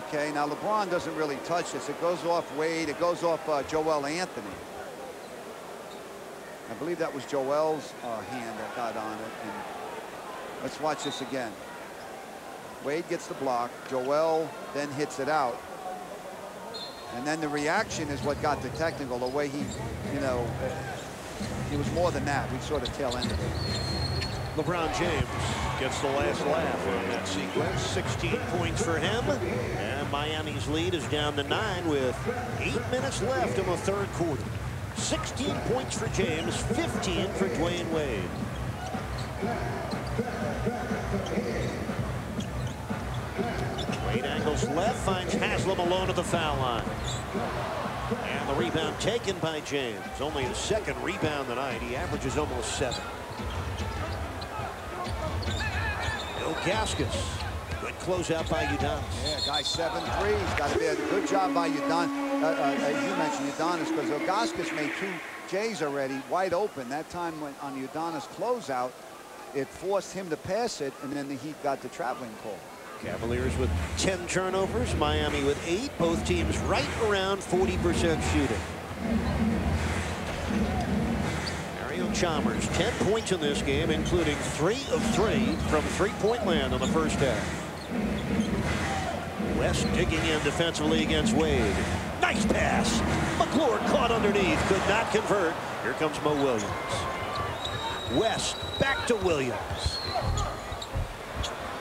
[SPEAKER 4] Okay, now LeBron doesn't really touch this. It goes off Wade. It goes off Joel Anthony. I believe that was Joel's hand that got on it. And let's watch this again. Wade gets the block. Joel then hits it out. And then the reaction is what got the technical. The way he, he was more than that. We sort of tail ended it.
[SPEAKER 3] LeBron James gets the last laugh in that sequence. 16 points for him. And Miami's lead is down to 9 with 8 minutes left in the 3rd quarter. 16 points for James, 15 for Dwayne Wade. Wade angles left, finds Haslam alone at the foul line. And the rebound taken by James. Only his 2nd rebound tonight. He averages almost 7. Gaskis. Good closeout by Udonis.
[SPEAKER 4] Yeah, guy 7-3. Got to be a good job by Udonis. As you mentioned, Udonis, because Gaskis made 2 J's already wide open. That time when on Udonis closeout, it forced him to pass it, and then the Heat got the traveling call.
[SPEAKER 3] Cavaliers with 10 turnovers, Miami with 8. Both teams right around 40% shooting. Chalmers, 10 points in this game, including 3 of 3 from three-point land in the first half. West digging in defensively against Wade. Nice pass. McClure caught underneath, could not convert. Here comes Mo Williams. West back to Williams.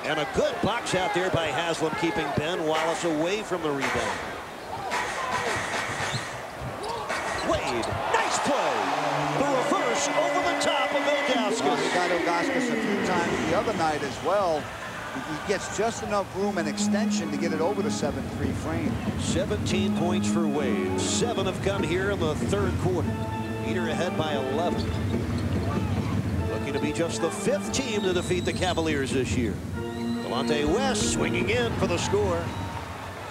[SPEAKER 3] And a good box out there by Haslam, keeping Ben Wallace away from the rebound. Wade, nice play. The reverse over the
[SPEAKER 4] the other night as well. He gets just enough room and extension to get it over the 7-3 frame.
[SPEAKER 3] 17 points for Wade. 7 have come here in the third quarter. Peter ahead by 11. Looking to be just the 5th team to defeat the Cavaliers this year. Delonte West swinging in for the score.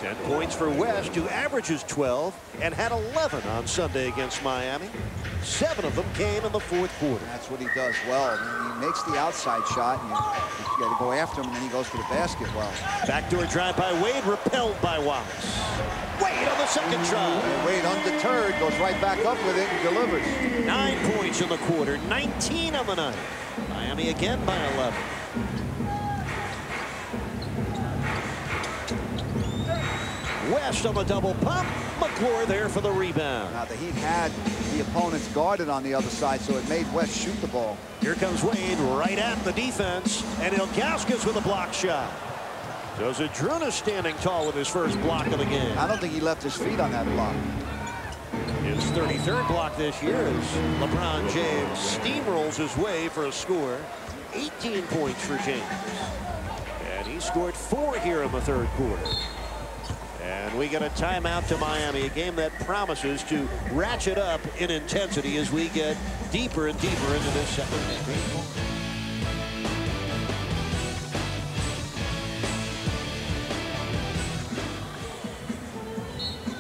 [SPEAKER 3] 10 points for West, who averages 12 and had 11 on Sunday against Miami. 7 of them came in the fourth quarter.
[SPEAKER 4] That's what he does well. I mean, he makes the outside shot, and you got to go after him, and then he goes to the basket well.
[SPEAKER 3] Backdoor drive by Wade, repelled by Wallace. Wade on the second try.
[SPEAKER 4] And Wade, undeterred, goes right back up with it and delivers.
[SPEAKER 3] 9 points in the quarter, 19 on the night. Miami again by 11. West on the double pump. McClure there for the rebound.
[SPEAKER 4] Now the Heat had the opponents guarded on the other side, so it made West shoot the ball.
[SPEAKER 3] Here comes Wade right at the defense, and Ilgauskas with a block shot. So Zadrunas standing tall with his first block of the game.
[SPEAKER 4] I don't think he left his feet on that block.
[SPEAKER 3] His 33rd block this year as LeBron James steamrolls his way for a score. 18 points for James. And he scored 4 here in the third quarter. And we get a timeout to Miami, a game that promises to ratchet up in intensity as we get deeper and deeper into this second half.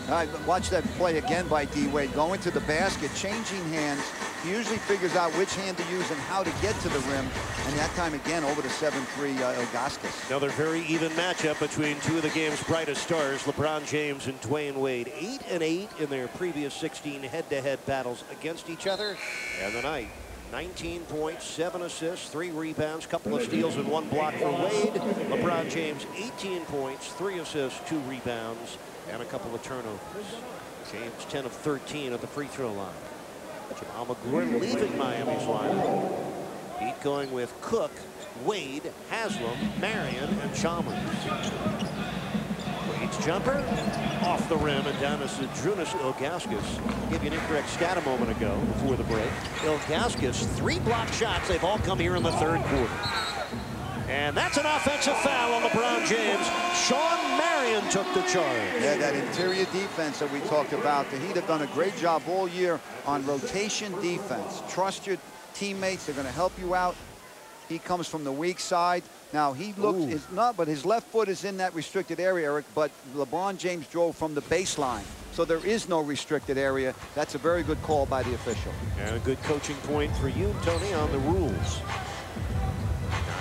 [SPEAKER 4] All right, watch that play again by D. Wade. Going to the basket, changing hands. He usually figures out which hand to use and how to get to the rim. And that time again over the 7-3 Ilgauskas.
[SPEAKER 3] Another very even matchup between two of the game's brightest stars, LeBron James and Dwayne Wade. 8-8 in their previous 16 head-to-head battles against each other. And tonight, 19 points, 7 assists, 3 rebounds, couple of steals and 1 block for Wade. LeBron James, 18 points, 3 assists, 2 rebounds, and a couple of turnovers. James 10 of 13 at the free throw line. Jamal McClure leaving Miami's line. Heat going with Cook, Wade, Haslam, Marion, and Chalmers. Wade's jumper off the rim and down to Zadrunas Ilgauskas. Gave you an incorrect stat a moment ago before the break. Ilgauskas, 3 block shots. They've all come here in the third quarter. And that's an offensive foul on LeBron James. Sean Marion took the charge.
[SPEAKER 4] Yeah, that interior defense that we talked about. The Heat have done a great job all year on rotation defense. Trust your teammates. They're going to help you out. He comes from the weak side. Now, he looks, but his left foot is in that restricted area, Eric, but LeBron James drove from the baseline. So there is no restricted area. That's a very good call by the official.
[SPEAKER 3] And a good coaching point for you, Tony, on the rules.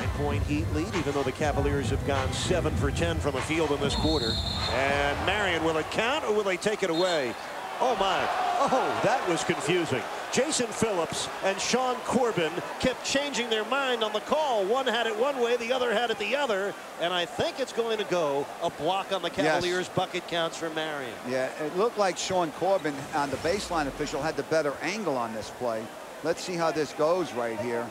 [SPEAKER 3] 9-point Heat lead, even though the Cavaliers have gone 7 for 10 from the field in this quarter. And Marion, will it count or will they take it away? Oh my, oh, that was confusing. Jason Phillips and Sean Corbin kept changing their mind on the call. One had it one way, the other had it the other. And I think it's going to go a block on the Cavaliers. Yes. Bucket counts for Marion. Yeah,
[SPEAKER 4] it looked like Sean Corbin on the baseline official had the better angle on this play. Let's see how this goes right here.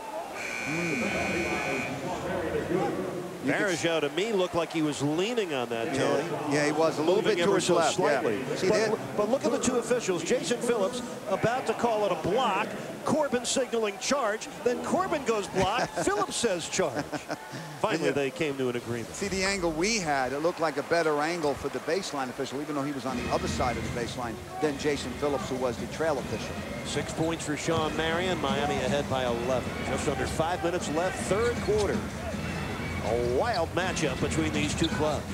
[SPEAKER 3] Varejao to me looked like he was leaning on that, Tony.
[SPEAKER 4] Yeah, he was a little bit to his left.
[SPEAKER 3] Slightly.
[SPEAKER 4] Yeah. See,
[SPEAKER 3] but look at the two officials. Jason Phillips about to call it a block. Corbin signaling charge. Then Corbin goes block. Phillips says charge. Finally, they came to an agreement.
[SPEAKER 4] See, the angle we had, it looked like a better angle for the baseline official, even though he was on the other side of the baseline, than Jason Phillips, who was the trail official.
[SPEAKER 3] 6 points for Sean Marion. Miami ahead by 11. Just under 5 minutes left, third quarter. A wild matchup between these two clubs.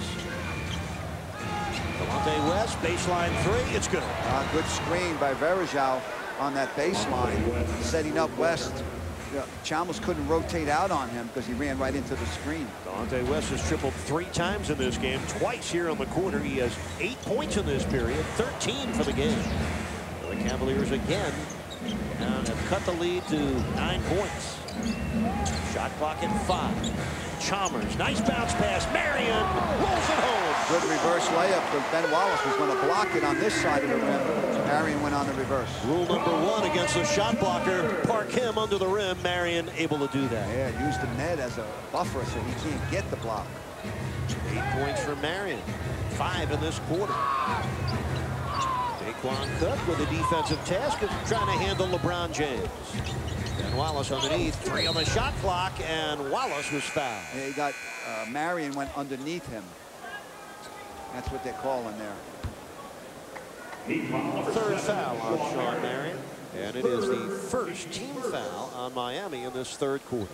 [SPEAKER 3] Delonte West, baseline 3, it's good.
[SPEAKER 4] Good screen by Varejao on that baseline, setting up West. Chalmers couldn't rotate out on him because he ran right into the screen.
[SPEAKER 3] Delonte West has tripled 3 times in this game, twice here on the quarter. He has 8 points in this period, 13 for the game. The Cavaliers again and have cut the lead to 9 points. Shot clock at 5. Chalmers, nice bounce pass. Marion rolls it home.
[SPEAKER 4] Good reverse layup, but Ben Wallace was going to block it on this side of the rim. Marion went on the reverse.
[SPEAKER 3] Rule number 1 against a shot blocker, park him under the rim. Marion able to do that.
[SPEAKER 4] Yeah, used the net as a buffer so he can't get the block.
[SPEAKER 3] 8 points for Marion, 5 in this quarter. Daquan Cook with a defensive task of trying to handle LeBron James. And Wallace underneath, 3 on the shot clock, and Wallace was fouled.
[SPEAKER 4] Yeah, he got, Marion went underneath him. That's what they're calling there.
[SPEAKER 3] Third foul on Sean Marion, and it is the first team foul on Miami in this third quarter.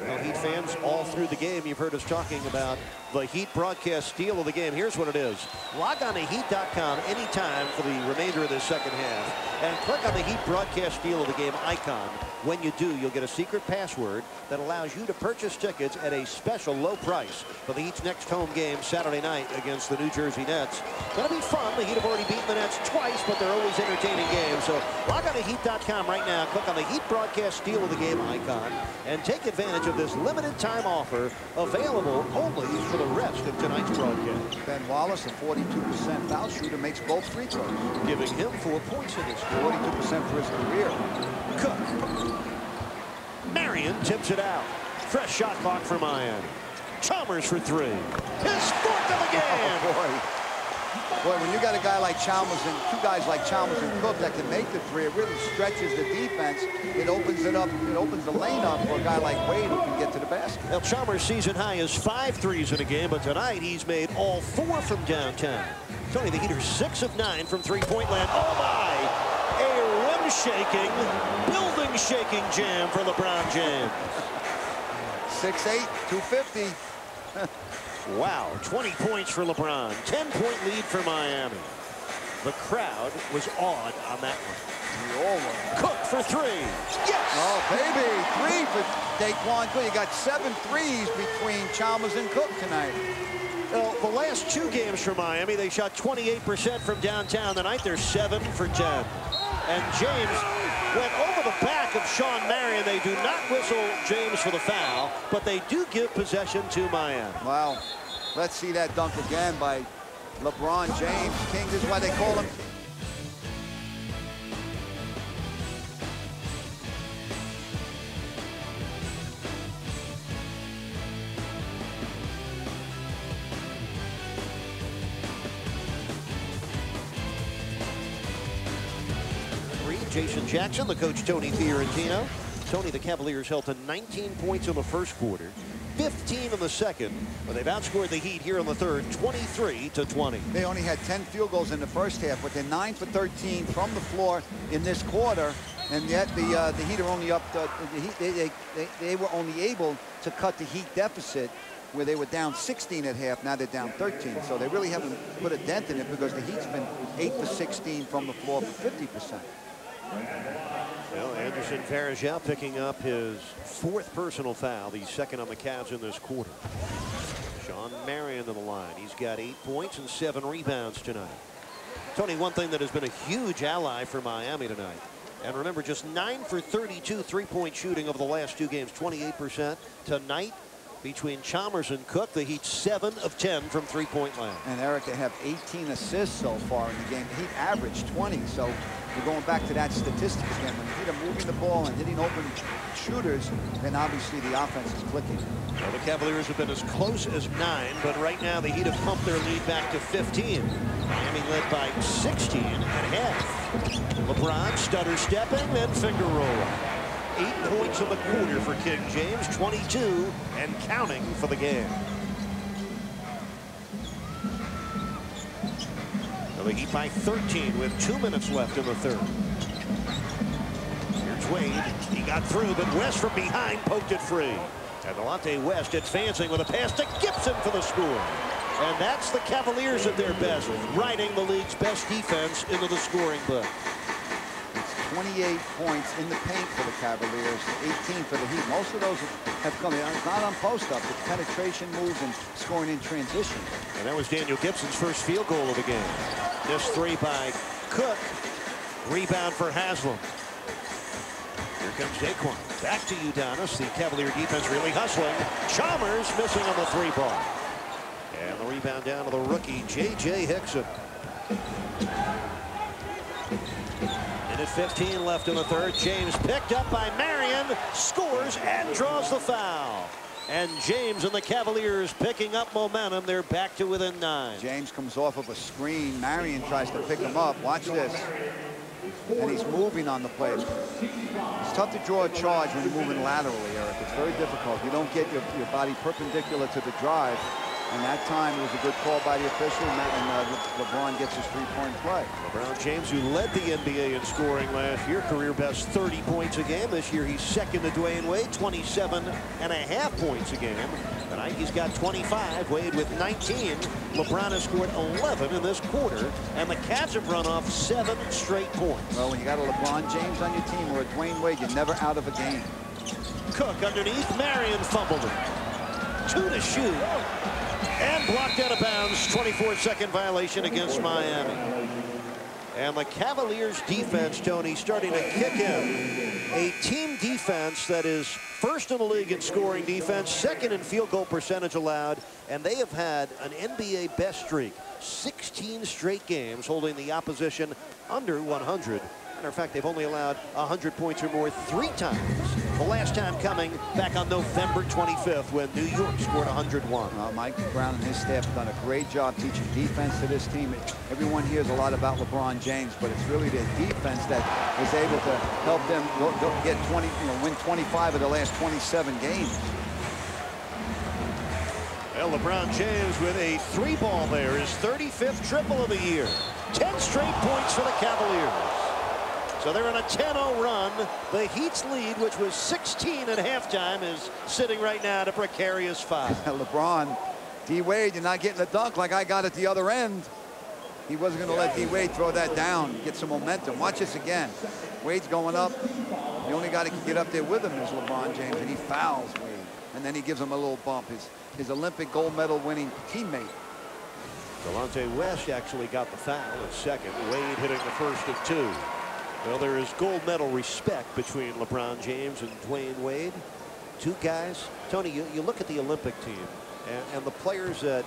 [SPEAKER 3] Well, Heat fans, all through the game, you've heard us talking about the Heat broadcast steal of the game. Here's what it is. Log on to Heat.com anytime for the remainder of this second half and click on the Heat broadcast steal of the game icon. When you do, you'll get a secret password that allows you to purchase tickets at a special low price for the Heat's next home game Saturday night against the New Jersey Nets. Going to be fun. The Heat have already beaten the Nets twice, but they're always entertaining games. So log on to Heat.com right now. Click on the Heat broadcast steal of the game icon and take advantage of this limited time offer available only for the rest of tonight's broadcast.
[SPEAKER 4] Ben Wallace, a 42% foul shooter, makes both free throws,
[SPEAKER 3] giving him 4 points in this game.
[SPEAKER 4] 42% for his career.
[SPEAKER 3] Cook. Marion tips it out. Fresh shot clock for Miami. Chalmers for 3. His 4th of the game.
[SPEAKER 4] Oh, boy, when you got a guy like Chalmers and 2 guys like Chalmers and Cook that can make the 3, it really stretches the defense. It opens it up. It opens the lane up for a guy like Wade who can get to the basket.
[SPEAKER 3] Well, Chalmers' season high is 5 threes in a game, but tonight he's made all 4 from downtown. Tony, the Heaters 6 of 9 from three-point land. Oh my! A rim-shaking, building-shaking jam for LeBron James.
[SPEAKER 4] 6'8", 250.
[SPEAKER 3] Wow, 20 points for LeBron. 10-point lead for Miami. The crowd was awed on that one. Cook for 3. Yes!
[SPEAKER 4] Oh, baby. 3 for Daquan Cook. You got 7 threes between Chalmers and Cook tonight.
[SPEAKER 3] Well, the last 2 games for Miami, they shot 28% from downtown. Tonight, they're 7 for 10. And James went over the back of Sean Marion. They do not whistle James for the foul, but they do give possession to Miami.
[SPEAKER 4] Wow. Let's see that dunk again by LeBron James. King, this is why they call him.
[SPEAKER 3] Jason Jackson, the coach Tony Fiorentino. Tony, the Cavaliers held to 19 points in the first quarter, 15 in the second, but they've outscored the Heat here in the third, 23-20.
[SPEAKER 4] They only had 10 field goals in the first half, but they're 9 for 13 from the floor in this quarter, and yet the Heat are only up. They were only able to cut the Heat deficit, where they were down 16 at half. Now they're down 13, so they really haven't put a dent in it because the Heat's been 8 for 16 from the floor for 50%.
[SPEAKER 3] Well, Anderson Varejao picking up his 4th personal foul, the 2nd on the Cavs in this quarter. Sean Marion to the line. He's got 8 points and 7 rebounds tonight. Tony, one thing that has been a huge ally for Miami tonight, and remember, just 9 for 32 three-point shooting over the last 2 games, 28%. Tonight, between Chalmers and Cook, the Heat 7 of 10 from three-point land.
[SPEAKER 4] And Eric, they have 18 assists so far in the game. The Heat averaged 20, so we're going back to that statistic again. When the Heat are moving the ball and hitting open shooters, then obviously the offense is clicking.
[SPEAKER 3] Well, the Cavaliers have been as close as 9, but right now the Heat have pumped their lead back to 15. Miami led by 16 at half. LeBron stutter stepping, then finger roll. 8 points in the quarter for King James, 22 and counting for the game. Now the Heat by 13 with 2 minutes left in the third. Here's Wade. He got through, but West from behind poked it free. And Delonte West advancing with a pass to Gibson for the score. And that's the Cavaliers at their best, riding the league's best defense into the scoring book.
[SPEAKER 4] 28 points in the paint for the Cavaliers, 18 for the Heat. Most of those have come not on post-up, but penetration moves and scoring in transition.
[SPEAKER 3] And that was Daniel Gibson's first field goal of the game. This 3 by Cook. Rebound for Haslam. Here comes Daquan. Back to Udonis. The Cavalier defense really hustling. Chalmers missing on the 3-ball. And the rebound down to the rookie, J.J. Hickson. Minute 15 left in the third. James picked up by Marion, scores and draws the foul. And James and the Cavaliers picking up momentum. They're back to within 9.
[SPEAKER 4] James comes off of a screen. Marion tries to pick him up. Watch this. and he's moving on the plays. It's tough to draw a charge when you're moving laterally, Eric. It's very difficult. You don't get your body perpendicular to the drive. And that time it was a good call by the official, and LeBron gets his three-point play.
[SPEAKER 3] LeBron James, who led the NBA in scoring last year, career best 30 points a game. This year he's second to Dwayne Wade, 27.5 points a game. Tonight he's got 25, Wade with 19. LeBron has scored 11 in this quarter, and the Cavs have run off 7 straight points.
[SPEAKER 4] Well, when you got a LeBron James on your team or a Dwayne Wade, you're never out of a game.
[SPEAKER 3] Cook underneath, Marion fumbled it. 2 to shoot. And blocked out of bounds. 24-second violation against Miami. And the Cavaliers defense, Tony, starting to kick in. A team defense that is first in the league in scoring defense, second in field goal percentage allowed, and they have had an NBA best streak. 16 straight games holding the opposition under 100. Matter of fact, they've only allowed 100 points or more 3 times. The last time coming back on November 25th when New York scored 101.
[SPEAKER 4] Mike Brown and his staff have done a great job teaching defense to this team. Everyone hears a lot about LeBron James, but it's really their defense that is able to help them get 20, win 25 of the last 27 games.
[SPEAKER 3] Well, LeBron James with a 3-ball there, his 35th triple of the year. 10 straight points for the Cavaliers. So they're on a 10-0 run. The Heat's lead, which was 16 at halftime, is sitting right now at a precarious 5.
[SPEAKER 4] LeBron, D-Wade, you're not getting a dunk like I got at the other end. He wasn't going to let D-Wade throw that down, get some momentum. Watch this again. Wade's going up. The only guy that can get up there with him is LeBron James, and he fouls Wade. And then he gives him a little bump. His Olympic gold medal winning teammate.
[SPEAKER 3] Delonte West actually got the foul at second. Wade hitting the first of 2. Well, there is gold medal respect between LeBron James and Dwayne Wade. 2 guys. Tony, you look at the Olympic team and the players that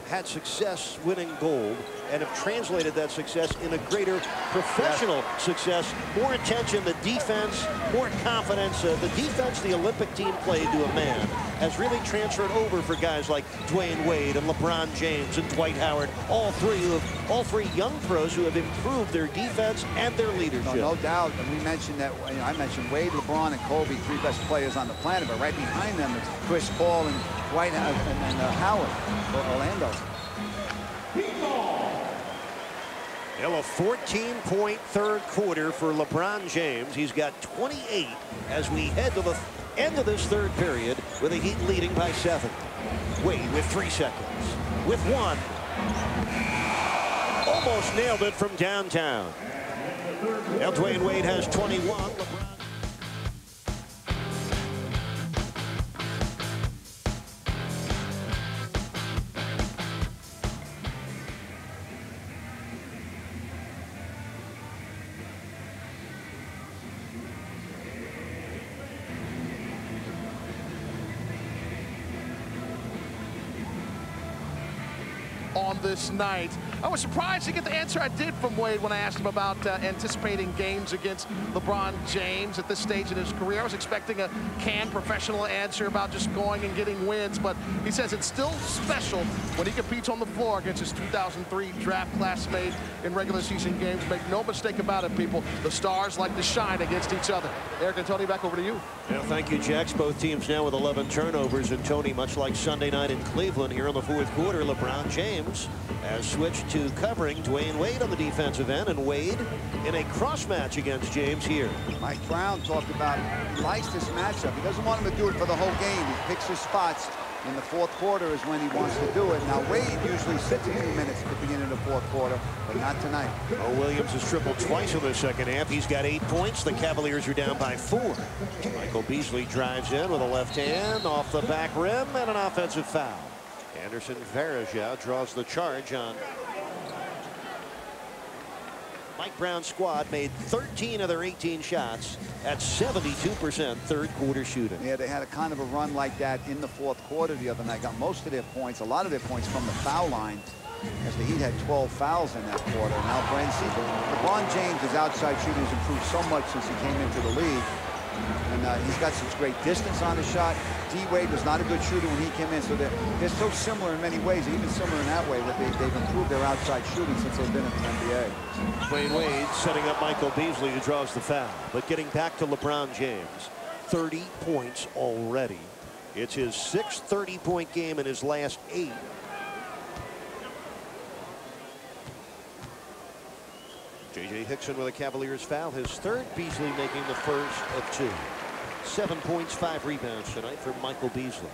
[SPEAKER 3] had success winning gold and have translated that success in a greater professional success. More attention to defense, more confidence. The defense the Olympic team played to a man has really transferred over for guys like Dwayne Wade and LeBron James and Dwight Howard. All three young pros who have improved their defense and their leadership.
[SPEAKER 4] No doubt. And we mentioned that. I mentioned Wade, LeBron, and Kobe, 3 best players on the planet. But right behind them is Chris Paul and Dwight and Howard for Orlando.
[SPEAKER 3] Well, a 14-point third quarter for LeBron James. He's got 28 as we head to the end of this third period with the Heat leading by 7. Wade with 3 seconds. With 1. Almost nailed it from downtown. Now Dwayne Wade has 21. LeBron.
[SPEAKER 6] On this night, I was surprised to get the answer I did from Wade when I asked him about anticipating games against LeBron James at this stage in his career. I was expecting a canned professional answer about just going and getting wins, but he says it's still special when he competes on the floor against his 2003 draft classmate in regular season games. Make no mistake about it, people. The stars like to shine against each other. Eric and Tony, back over to you.
[SPEAKER 3] Yeah, thank you, Jax. Both teams now with 11 turnovers, and Tony, much like Sunday night in Cleveland here in the 4th quarter, LeBron James has switched to covering Dwayne Wade on the defensive end, and Wade in a cross match against James here.
[SPEAKER 4] Mike Brown talked about he likes this matchup. He doesn't want him to do it for the whole game. He picks his spots. In the 4th quarter is when he wants to do it. Now Wade usually sits a few minutes at the beginning of the 4th quarter, but not tonight.
[SPEAKER 3] Williams has tripled twice in the second half. He's got 8 points. The Cavaliers are down by 4. Michael Beasley drives in with a left hand off the back rim and an offensive foul. Anderson Varejao draws the charge on. Mike Brown's squad made 13 of their 18 shots at 72% third quarter shooting.
[SPEAKER 4] Yeah, they had a kind of a run like that in the 4th quarter the other night. Got most of their points, a lot of their points from the foul line, as the Heat had 12 fouls in that quarter. Now LeBron James' outside shooting has improved so much since he came into the league. And he's got such great distance on his shot. D-Wade was not a good shooter when he came in, so they're so similar in many ways, even similar in that way, that they've improved their outside shooting since they've been in the NBA.
[SPEAKER 3] Dwayne Wade setting up Michael Beasley, who draws the foul. But getting back to LeBron James, 30 points already. It's his 6th 30-point game in his last 8. J.J. Hickson with a Cavaliers foul, his 3rd. Beasley making the 1st of 2. 7 points, 5 rebounds tonight for Michael Beasley.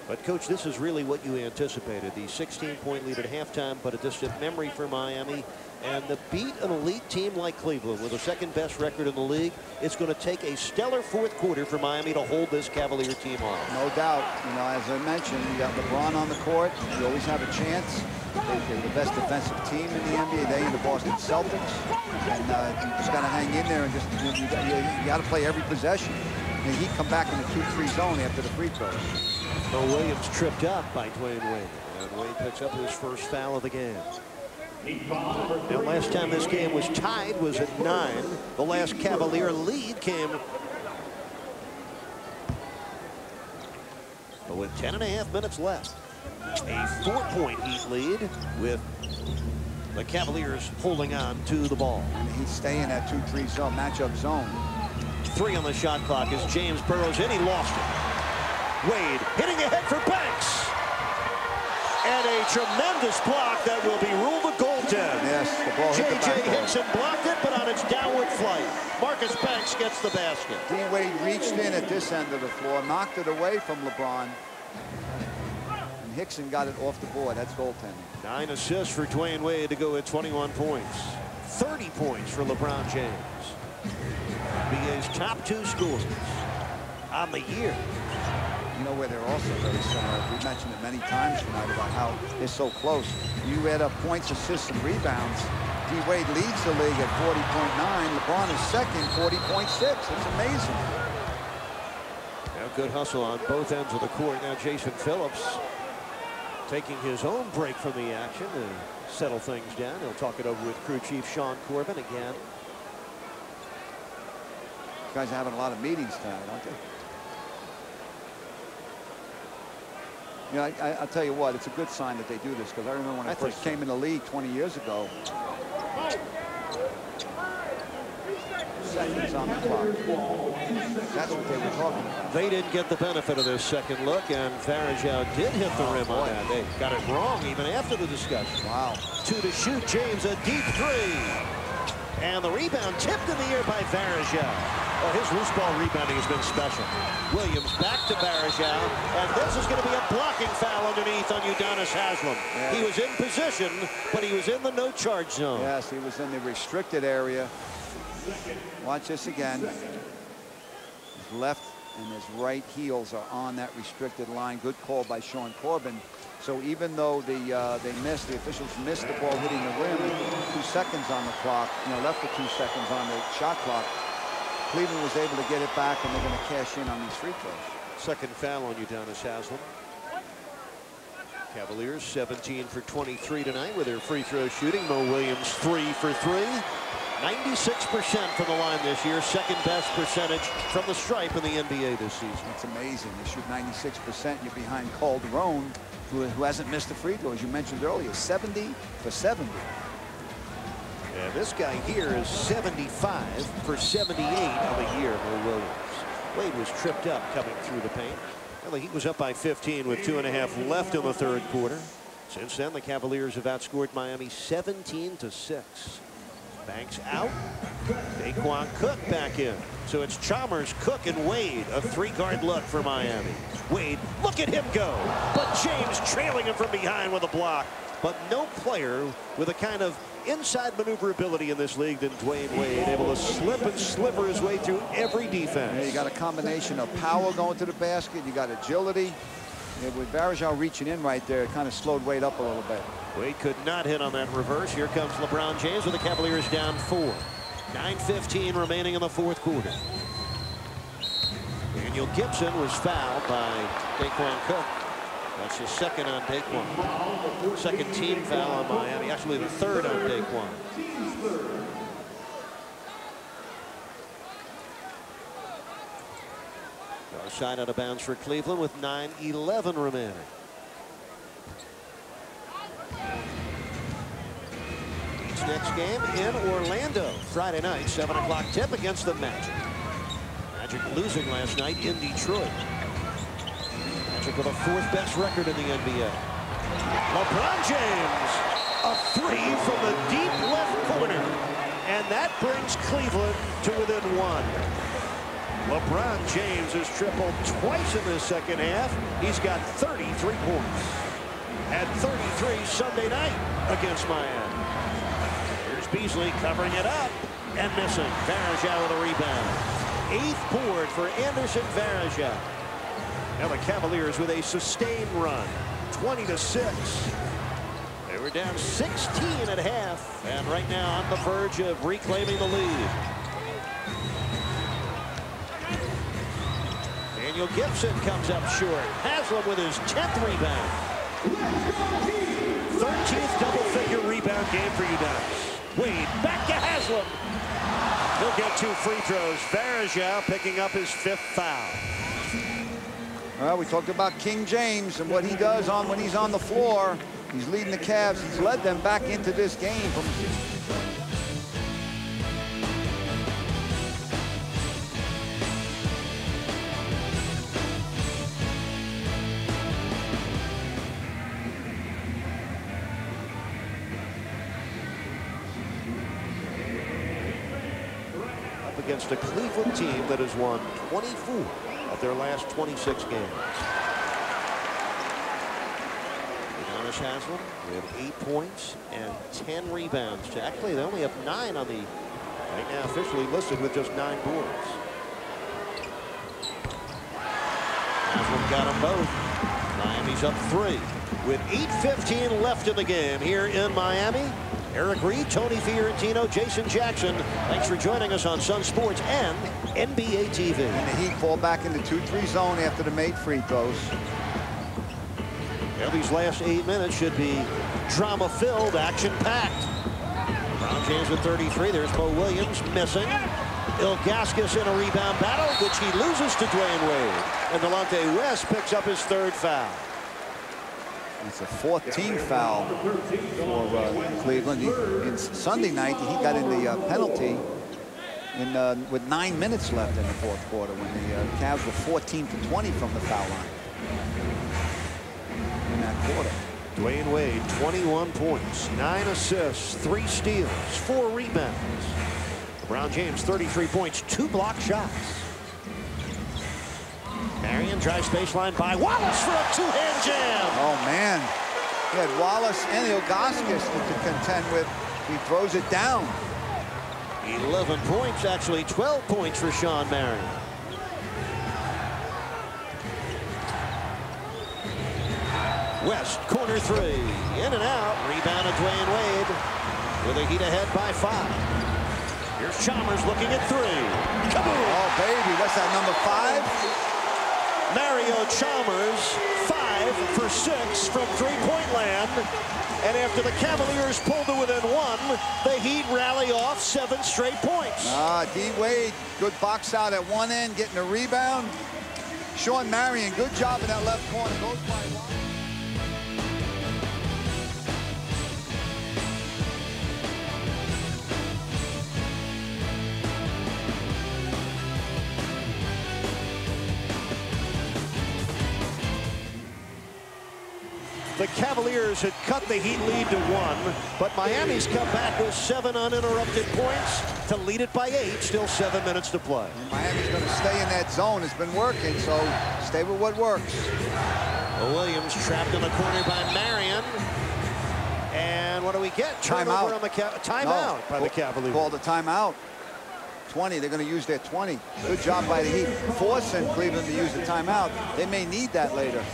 [SPEAKER 3] But, Coach, this is really what you anticipated. The 16-point lead at halftime, but a distant memory for Miami. And to beat an elite team like Cleveland with the 2nd-best record in the league, it's going to take a stellar 4th quarter for Miami to hold this Cavalier team off.
[SPEAKER 4] No doubt. You know, as I mentioned, you got LeBron on the court. You always have a chance. They're the best defensive team in the NBA. They and the Boston Celtics. And you just got to hang in there and just you got to play every possession. And he come back in the 2-3 zone after the free throws.
[SPEAKER 3] Mo Williams tripped up by Dwayne Wade. And Wade picks up his 1st foul of the game. Now, last time this game was tied was at 9. The last Cavalier lead came with 10.5 minutes left. A 4-point Heat lead with the Cavaliers holding on to the ball.
[SPEAKER 4] And he's staying in that 2-3 zone, matchup zone.
[SPEAKER 3] 3 on the shot clock as James burrows in. He lost it. Wade hitting ahead for Banks. And a tremendous block that will be ruled a goaltend.
[SPEAKER 4] Yes, the ball hit the
[SPEAKER 3] J.J.
[SPEAKER 4] backboard.
[SPEAKER 3] Hickson blocked it, but on its downward flight, Marcus Banks gets the basket.
[SPEAKER 4] D-Wade reached in at this end of the floor, knocked it away from LeBron. And Hickson got it off the board. That's goaltending. 9
[SPEAKER 3] assists for Dwayne Wade to go at 21 points. 30 points for LeBron James. NBA's top 2 scorers on the year.
[SPEAKER 4] You know where they're also very similar. We mentioned it many times tonight about how they're so close. You add up points, assists, and rebounds. D-Wade leads the league at 40.9. LeBron is second, 40.6. It's amazing.
[SPEAKER 3] Now good hustle on both ends of the court. Now Jason Phillips taking his own break from the action to settle things down. He'll talk it over with crew chief Sean Corbin again.
[SPEAKER 4] You guys are having a lot of meetings tonight, aren't they? You know, I'll tell you what, it's a good sign that they do this, because I remember when I first came in the league 20 years ago. Seconds on the clock. That's what they were talking about.
[SPEAKER 3] They didn't get the benefit of their second look, and Varejao did hit the rim on that. They got it wrong even after the discussion.
[SPEAKER 4] Wow.
[SPEAKER 3] 2 to shoot. James a deep 3. And the rebound tipped in the air by Varejao. Oh, his loose ball rebounding has been special. Williams back to Varejao, and this is going to be a blocking foul underneath on Udonis Haslem. Yeah. He was in position, but he was in the no charge zone.
[SPEAKER 4] Yes, he was in the restricted area. Watch this again. His left and his right heels are on that restricted line. Good call by Sean Corbin. So even though the officials missed the ball hitting the rim, 2 seconds on the clock, left the 2 seconds on the shot clock, Cleveland was able to get it back, and they're going to cash in on these free throws. Second foul on Udonis Haslem. Cavaliers 17 for 23 tonight with their free throw shooting. Mo Williams 3 for 3. 96% from the line this year. Second best percentage from the stripe in the NBA this season. It's amazing. They shoot 96%. You're behind Calderon, who hasn't missed a free throw, as you mentioned earlier. 70 for 70. And this guy here is 75 for 78 on the year, Mo Williams. Wade was tripped up coming through the paint. Well, the Heat was up by 15 with 2.5 left in the 3rd quarter. Since then, the Cavaliers have outscored Miami 17 to 6. Banks out. Daquan Cook back in. So it's Chalmers, Cook, and Wade. A 3-guard look for Miami. Wade, look at him go. But James trailing him from behind with a block. But no player with a kind of inside maneuverability in this league than Dwayne Wade, able to slip and slipper his way through every defense. Yeah, you got a combination of power going to the basket. You got agility. Yeah, with Varejao reaching in right there, it kind of slowed Wade up a little bit. Wade could not hit on that reverse. Here comes LeBron James with the Cavaliers down 4. 9:15 remaining in the 4th quarter. Daniel Gibson was fouled by Daquan Cook. That's his second on Daquan. Second team foul on Miami. Actually, the 3rd on Daquan.
[SPEAKER 3] A side out of bounds for Cleveland with 9:11 remaining. Each next game in Orlando. Friday night, 7 o'clock tip against the Magic. Magic losing last night in Detroit. Magic with a 4th best record in the NBA. LeBron James, a 3 from the deep left corner. And that brings Cleveland to within 1. LeBron James has tripled twice in the second half. He's got 33 points. Had 33 Sunday night against Miami. Here's Beasley covering it up and missing. Varejao with a rebound. 8th board for Anderson Varejao. Now the Cavaliers with a sustained run. 20-6. They were down 16 at half. And right now on the verge of reclaiming the lead. Daniel Gibson comes up short. Haslam with his 10th rebound. 13th double-figure rebound game for Udonis. Wade back to Haslam. He'll get 2 free throws. Varejao picking up his 5th foul.
[SPEAKER 4] Well, we talked about King James and what he does when he's on the floor. He's leading the Cavs. He's led them back into this game from
[SPEAKER 3] against a Cleveland team that has won 24 of their last 26 games. Udonis Haslam with 8 points and 10 rebounds. Actually, they only have 9 on the right now officially listed with just 9 boards. Haslam got them both. Miami's up 3 with 8:15 left in the game here in Miami. Eric Reed, Tony Fiorentino, Jason Jackson. Thanks for joining us on Sun Sports and NBA TV.
[SPEAKER 4] And the Heat fall back in the 2-3 zone after the made free throws.
[SPEAKER 3] Now these last 8 minutes should be drama-filled, action-packed. LeBron James with 33. There's Mo Williams missing. Ilgauskas in a rebound battle, which he loses to Dwayne Wade. And Delonte West picks up his 3rd foul.
[SPEAKER 4] It's a 4th team foul for Cleveland. In Sunday night, he got in the penalty with 9 minutes left in the 4th quarter when the Cavs were 14-20 from the foul line in that quarter.
[SPEAKER 3] Dwayne Wade, 21 points, 9 assists, 3 steals, 4 rebounds. LeBron James, 33 points, 2 block shots. Marion drives baseline by Wallace for a 2-hand jam.
[SPEAKER 4] Oh, man. He had Wallace and Ilgauskas to contend with. He throws it down.
[SPEAKER 3] 11 points, actually 12 points for Sean Marion. West, corner 3. In and out. Rebound of Dwayne Wade with a Heat ahead by 5. Here's Chalmers looking at 3. Kaboom!
[SPEAKER 4] Oh, baby, what's that, number 5?
[SPEAKER 3] Mario Chalmers, 5 for 6 from three-point land. And after the Cavaliers pulled to within 1, the Heat rally off 7 straight points.
[SPEAKER 4] D. Wade, good box out at one end, getting a rebound. Sean Marion, good job in that left corner. Goes by one.
[SPEAKER 3] The Cavaliers had cut the Heat lead to 1, but Miami's come back with 7 uninterrupted points to lead it by 8. Still 7 minutes to play.
[SPEAKER 4] And Miami's going to stay in that zone. It's been working, so stay with what works.
[SPEAKER 3] Williams trapped in the corner by Marion. And what do we get?
[SPEAKER 4] Timeout.
[SPEAKER 3] On the timeout by the Cavaliers.
[SPEAKER 4] Called a timeout. 20. They're going to use their 20. Good job by the Heat. Forcing Cleveland to use the timeout. They may need that later.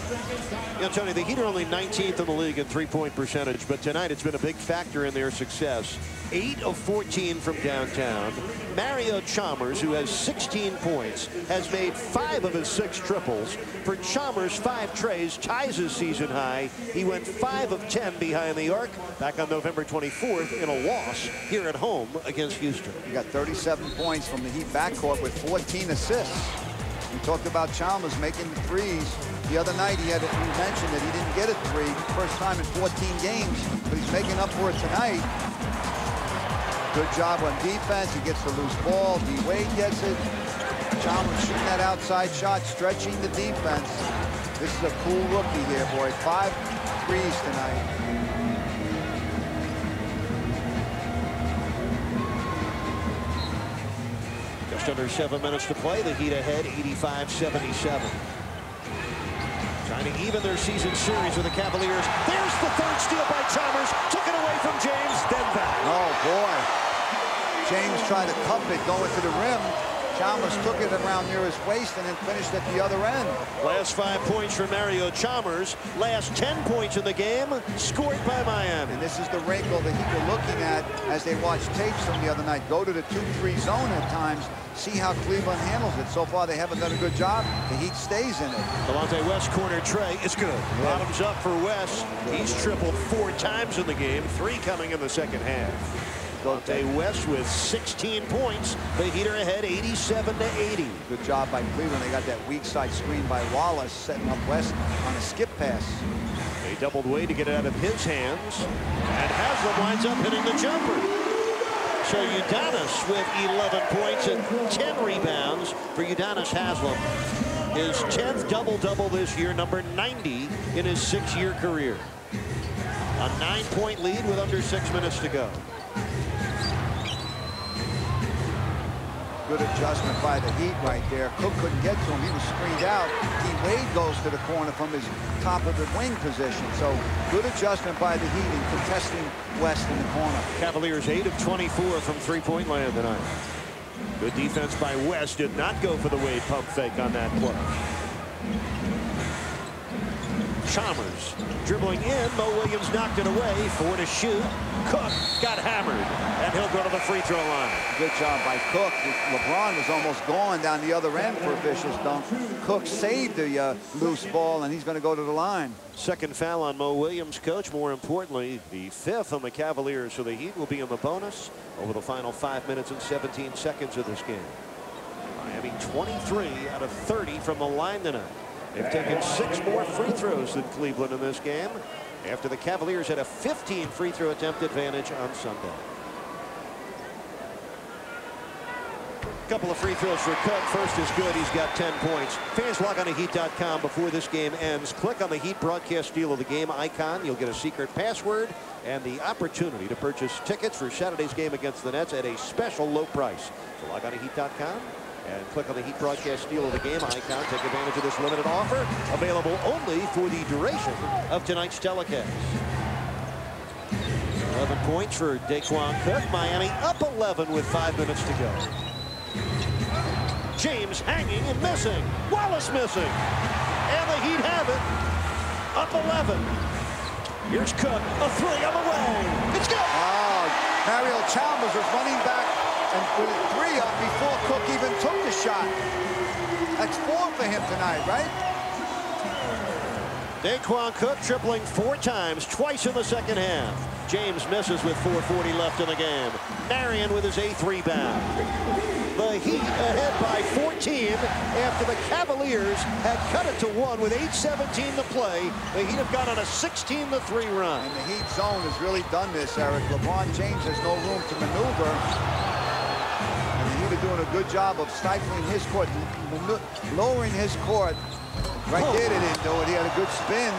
[SPEAKER 3] You know, Tony, the Heat are only 19th in the league in three-point percentage, but tonight it's been a big factor in their success. 8 of 14 from downtown. Mario Chalmers, who has 16 points, has made 5 of his 6 triples. For Chalmers, 5 trays ties his season high. He went 5 of 10 behind the arc back on November 24th in a loss here at home against Houston.
[SPEAKER 4] He got 37 points from the Heat backcourt with 14 assists. We talked about Chalmers making the threes. The other night he mentioned that he didn't get a three, first time in 14 games, but he's making up for it tonight. Good job on defense. He gets the loose ball. D. Wade gets it. Chalmers shooting that outside shot, stretching the defense. This is a cool rookie here, boy. 5 threes tonight.
[SPEAKER 3] Just under 7 minutes to play. The Heat ahead, 85-77. Trying to even their season series with the Cavaliers. There's the third steal by Chalmers. Took it away from James, then back.
[SPEAKER 4] Oh, boy. James tried to cup it, going to the rim. Chalmers took it around near his waist and then finished at the other end.
[SPEAKER 3] Last 5 points for Mario Chalmers. Last 10 points in the game, scored by Miami.
[SPEAKER 4] And this is the wrinkle that he were looking at as they watched tapes from the other night. Go to the 2-3 zone at times. See how Cleveland handles it. So far, they haven't done a good job. The Heat stays in it.
[SPEAKER 3] Delonte West corner tray. It's good. Bottoms up for West. He's tripled 4 times in the game. 3 coming in the second half. Delonte West with 16 points. The Heat are ahead 87-80.
[SPEAKER 4] Good job by Cleveland. They got that weak side screen by Wallace, setting up West on a skip pass.
[SPEAKER 3] They doubled Wade to get it out of his hands. And Haslam winds up hitting the jumper. So Udonis with 11 points and 10 rebounds for Udonis Haslam. His 10th double-double this year, number 90 in his 6-year career. A 9-point lead with under 6 minutes to go.
[SPEAKER 4] Good adjustment by the Heat right there. Cook couldn't get to him. He was screened out. D. Wade goes to the corner from his top of the wing position. So good adjustment by the Heat in contesting West in the corner. Cavaliers 8 of 24 from three-point land tonight. Good defense by West. Did not go for the Wade pump fake on that play. Chalmers dribbling in. Mo Williams knocked it away. 4 to shoot. Cook got hammered, and he'll go to the free throw line. Good job by Cook. LeBron was almost gone down the other end for a vicious dunk. Cook saved the loose ball, and he's going to go to the line. Second foul on Mo Williams, coach. More importantly, the 5th on the Cavaliers. So the Heat will be in the bonus over the final 5 minutes and 17 seconds of this game. Miami 23 out of 30 from the line tonight. They've taken 6 more free throws than Cleveland in this game, after the Cavaliers had a 15 free throw attempt advantage on Sunday. A couple of free throws for Cook. First is good. He's got 10 points. Fans log on to Heat.com before this game ends. Click on the Heat broadcast deal of the game icon. You'll get a secret password and the opportunity to purchase tickets for Saturday's game against the Nets at a special low price. So log on to Heat.com. And click on the Heat broadcast deal of the game icon. Take advantage of this limited offer. Available only for the duration of tonight's telecast. 11 points for Daquan Cook. Miami up 11 with 5 minutes to go. James hanging and missing. Wallace missing. And the Heat have it. Up 11. Here's Cook. A 3 on the way. It's good. Mario Chalmers was running back and with a 3 up before Cook even took the shot. That's 4 for him tonight, right? Daquan Cook tripling 4 times, twice in the second half. James misses with 4:40 left in the game. Marion with his 8th rebound. The Heat ahead by 14 after the Cavaliers had cut it to 1 with 8:17 to play. The Heat have gone on a 16-3 run. And the Heat zone has really done this, Eric. LeBron James has no room to maneuver. Doing a good job of stifling his court, lowering his court. Right there, they didn't do it. He had a good spin.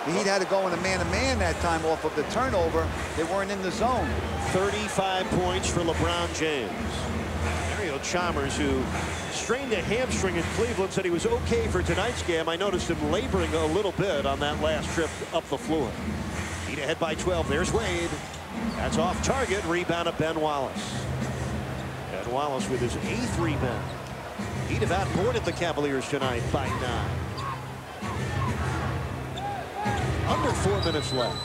[SPEAKER 4] The Heat had to go in a man-to-man that time off of the turnover. They weren't in the zone. 35 points for LeBron James. Mario Chalmers, who strained a hamstring in Cleveland, said he was okay for tonight's game. I noticed him laboring a little bit on that last trip up the floor. Heat ahead by 12. There's Wade. That's off target. Rebound of Ben Wallace. Ben Wallace with his 8th rebound. He'd have outboarded the Cavaliers tonight by 9. Under 4 minutes left.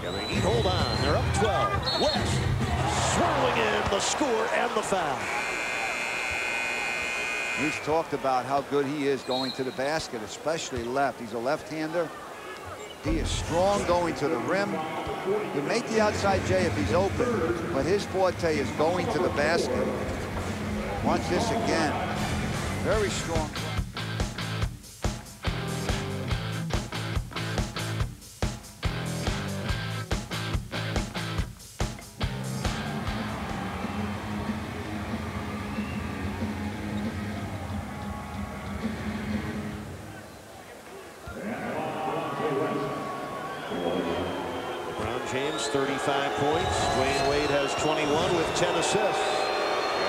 [SPEAKER 4] Yeah, the Heat hold on. They're up 12. West swirling in the score and the foul. He's talked about how good he is going to the basket, especially left. He's a left-hander. He is strong going to the rim. You make the outside J if he's open, but his forte is going to the basket. Watch this again. Very strong.
[SPEAKER 3] James, 35 points. Dwayne Wade has 21 with 10 assists.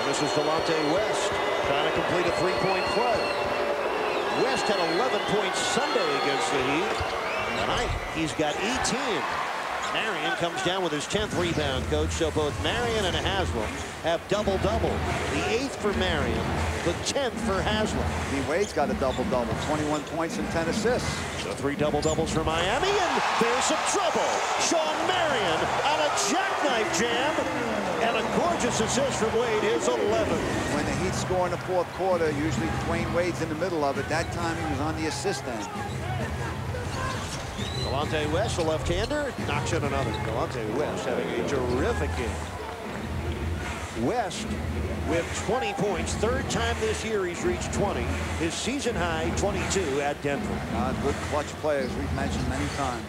[SPEAKER 3] And this is Delonte West trying to complete a three-point play. West had 11 points Sunday against the Heat. Tonight, he's got 18. Marion comes down with his 10th rebound, coach. So both Marion and Haslam have double-double. The 8th for Marion, the 10th for Haslam.
[SPEAKER 4] D. Wade's got a double-double, 21 points and 10 assists.
[SPEAKER 3] So 3 double-doubles for Miami, and there's some trouble. Sean Marion on a jackknife jam, and a gorgeous assist from Wade, his 11th.
[SPEAKER 4] When the Heat score in the fourth quarter, usually Dwayne Wade's in the middle of it. That time he was on the assist end.
[SPEAKER 3] Delonte West, a left-hander, knocks in another. Delonte West having a terrific game. West with 20 points. Third time this year he's reached 20. His season high, 22 at Denver.
[SPEAKER 4] Good clutch players, we've mentioned many times.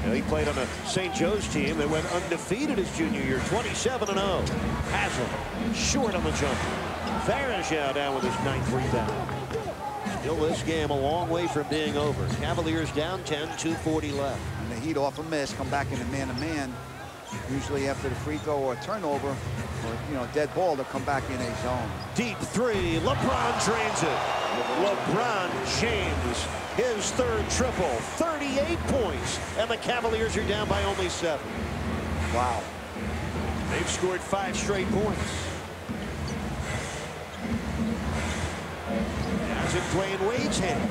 [SPEAKER 3] Now, he played on a St. Joe's team that went undefeated his junior year, 27-0. Haslam short on the jumper. Varejao down with his 9th rebound. Still this game a long way from being over. Cavaliers down 10, 2:40 left.
[SPEAKER 4] And the Heat off a miss, come back into man-to-man. Usually after the free throw or turnover, or dead ball, they'll come back in a zone.
[SPEAKER 3] Deep three, LeBron drains it. LeBron James, his third triple, 38 points, and the Cavaliers are down by only 7.
[SPEAKER 4] Wow.
[SPEAKER 3] They've scored 5 straight points. It's in Dwayne Wade's hands.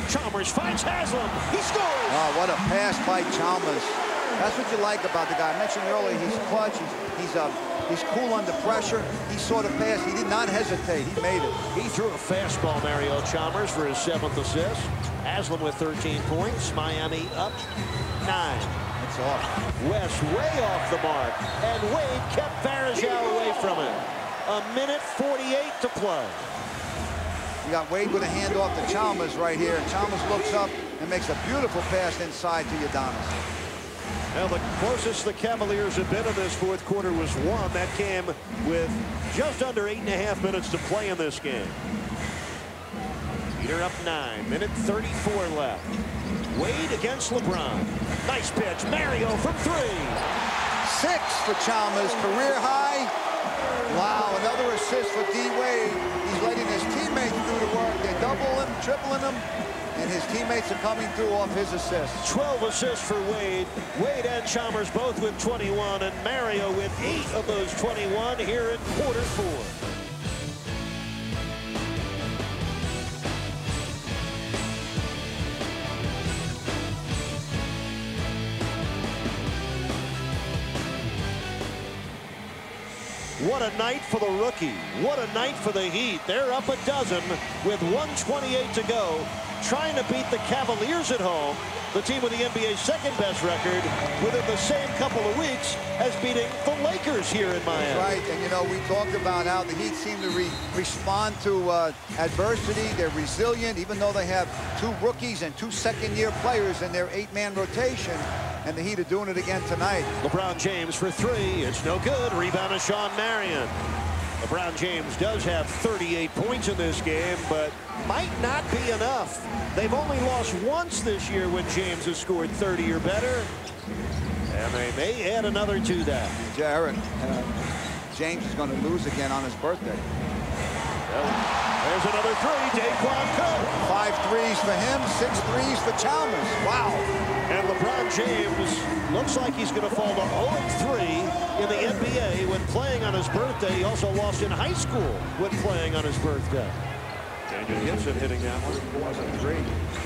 [SPEAKER 3] Chalmers finds Haslam. He scores!
[SPEAKER 4] Oh, what a pass by Chalmers. That's what you like about the guy. I mentioned earlier, he's clutch. He's cool under pressure. He saw the pass. He did not hesitate. He made it.
[SPEAKER 3] He threw a fastball, Mario Chalmers, for his 7th assist. Haslam with 13 points. Miami up 9.
[SPEAKER 4] That's off.
[SPEAKER 3] West way off the mark. And Wade kept Varejao away from him. A minute 48 to play.
[SPEAKER 4] You got Wade with a handoff to Chalmers right here. Chalmers looks up and makes a beautiful pass inside to Udonis.
[SPEAKER 3] Now the closest the Cavaliers have been in this fourth quarter was 1. That came with just under 8.5 minutes to play in this game. Heater up 9. Minute 34 left. Wade against LeBron. Nice pitch. Mario from 3.
[SPEAKER 4] 6 for Chalmers. Career high. Wow, another assist for D. Wade. He's letting his teammates do the work. They're doubling him, tripling him, and his teammates are coming through off his assists.
[SPEAKER 3] 12 assists for Wade. Wade and Chalmers both with 21, and Mario with 8 of those 21 here in quarter 4. What a night for the rookie. What a night for the Heat. They're up a dozen with 1:28 to go, trying to beat the Cavaliers at home, the team with the NBA's second-best record, within the same couple of weeks as beating the Lakers here in Miami.
[SPEAKER 4] Right, and we talked about how the Heat seem to respond to adversity. They're resilient, even though they have 2 rookies and 2 second-year players in their 8-man rotation. And the Heat are doing it again tonight.
[SPEAKER 3] LeBron James for 3. It's no good. Rebound to Sean Marion. LeBron James does have 38 points in this game, but might not be enough. They've only lost once this year when James has scored 30 or better. And they may add another to that.
[SPEAKER 4] Jared, James is going to lose again on his birthday.
[SPEAKER 3] There's another 3. Daquan Cook.
[SPEAKER 4] 5 threes for him, 6 threes for Chalmers. Wow.
[SPEAKER 3] And LeBron James looks like he's going to fall to 0-3 in the NBA when playing on his birthday. He also lost in high school when playing on his birthday. Daniel Gibson hitting that one.
[SPEAKER 4] Wasn't 3.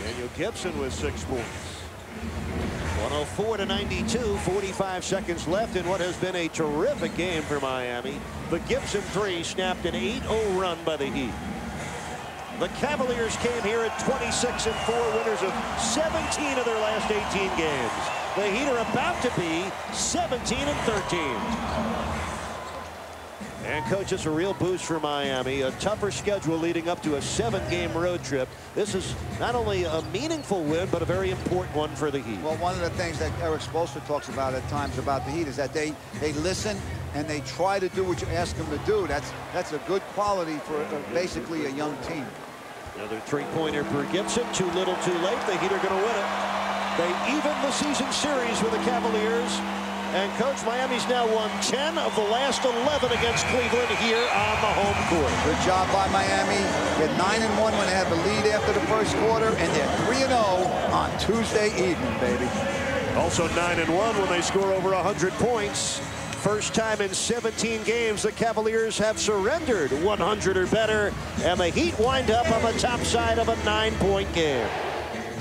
[SPEAKER 3] Daniel Gibson with 6 points. 104-92, 45 seconds left in what has been a terrific game for Miami. The Gibson 3 snapped an 8-0 run by the Heat. The Cavaliers came here at 26-4, winners of 17 of their last 18 games. The Heat are about to be 17-13. And coach, it's a real boost for Miami. A tougher schedule leading up to a 7-game road trip. This is not only a meaningful win, but a very important one for the Heat.
[SPEAKER 4] Well, one of the things that Eric Spoelstra talks about at times about the Heat is that they listen and they try to do what you ask them to do. That's a good quality for basically a young team.
[SPEAKER 3] Another three-pointer for Gibson. Too little, too late. The Heat are going to win it. They even the season series with the Cavaliers. And coach, Miami's now won 10 of the last 11 against Cleveland here on the home court.
[SPEAKER 4] Good job by Miami. They're 9-1 when they have the lead after the first quarter, and they're 3-0 on Tuesday evening, baby.
[SPEAKER 3] Also 9-1 when they score over 100 points. First time in 17 games the Cavaliers have surrendered 100 or better, and the Heat wind up on the top side of a 9-point game.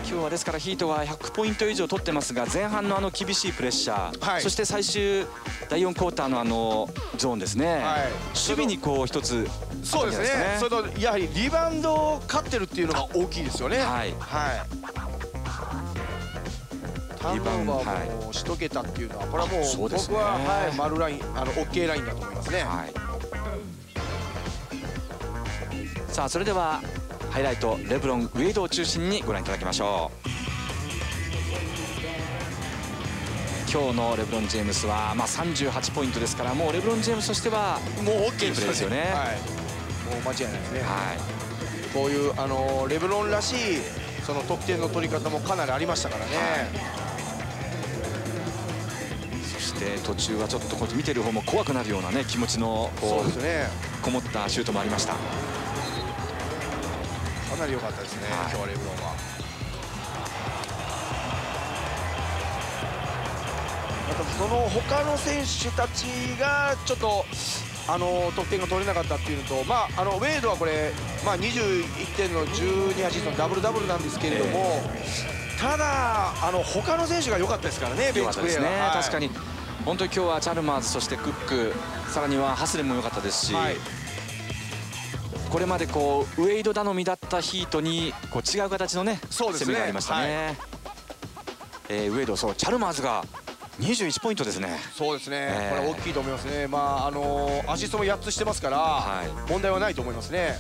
[SPEAKER 2] 今日はですからヒートは100ポイント以上取ってますが、前半の厳しいプレッシャー、そして最終第4クォーターのゾーンですね、守備にこう一つ、
[SPEAKER 1] そうですね、それとやはりリバウンドを勝ってるっていうのが大きいですよね。ターンオーバーもしとけたっていうのは、これはもう僕は丸ライン、OK ラインだと思いますね。
[SPEAKER 2] さあそれではハイライト、レブロン、ウェイドを中心にご覧いただきましょう。今日のレブロン・ジェームスは、38ポイントですから、もうレブロン・ジェームスとしては
[SPEAKER 1] もう OK
[SPEAKER 2] プレーですよね。
[SPEAKER 1] もう間違いないですね。こういうレブロンらしいその得点の取り方もかなりありましたからね。
[SPEAKER 2] そして途中はちょっと見てる方も怖くなるようなね気持ちのこうこもったシュートもありました。
[SPEAKER 1] かなり良かったですね、今日はレブロンは。またその他の選手たちがちょっと得点が取れなかったっていうのと、ウェイドはこれ、21点の12アシストのダブルダブルなんですけれども、ただ他の選手が良かったですからね、ベンチプレーは。
[SPEAKER 2] 確かに本当に今日はチャルマーズ、そしてクック、さらにはハスレンも良かったですし。これまでウェイド頼みだったヒートに違う形のね攻めがありましたね。ウェイド、チャルマーズが21ポイントですね。
[SPEAKER 1] そうですね、これ大きいと思いますね。アシストも8つしてますから、問題はないと思いますね。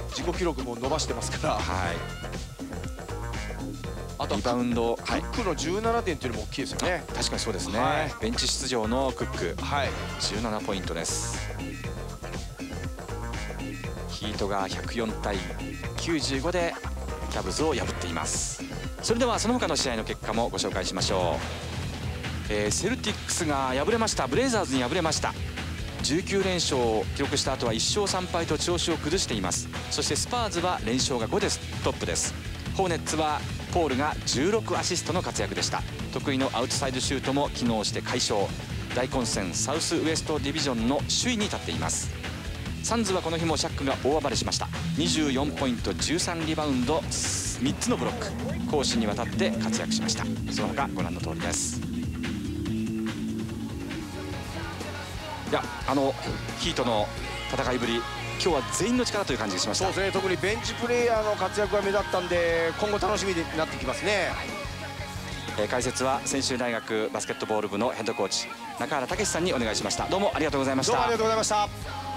[SPEAKER 1] 自己記録も伸ばしてますから。あとはリバウンド、クックの17点というのも大きいですよね。
[SPEAKER 2] 確かにそうですね。ベンチ出場のクック、17ポイントです。ヒートが104対95でキャブズを破っています。それではその他の試合の結果もご紹介しましょう。セルティックスが敗れました。ブレイザーズに敗れました。19連勝を記録した後は1勝3敗と調子を崩しています。そしてスパーズは連勝が5です。トップです。ホーネッツはポールが16アシストの活躍でした。得意のアウトサイドシュートも機能して快勝。大混戦サウスウエストディビジョンの首位に立っています。サンズはこの日もシャックが大暴れしました。24ポイント、13リバウンド、3つのブロック、攻守にわたって活躍しました。その他ご覧の通りです。いや、ヒートの戦いぶり、今日は全員の力という感じがしました。
[SPEAKER 1] そうですね、特にベンチプレーヤーの活躍が目立ったんで、今後楽しみになってきますね。
[SPEAKER 2] 解説は専修大学バスケットボール部のヘッドコーチ中原武さんにお願いしました。どうもありがとうございました。
[SPEAKER 1] どうもありがとうございました。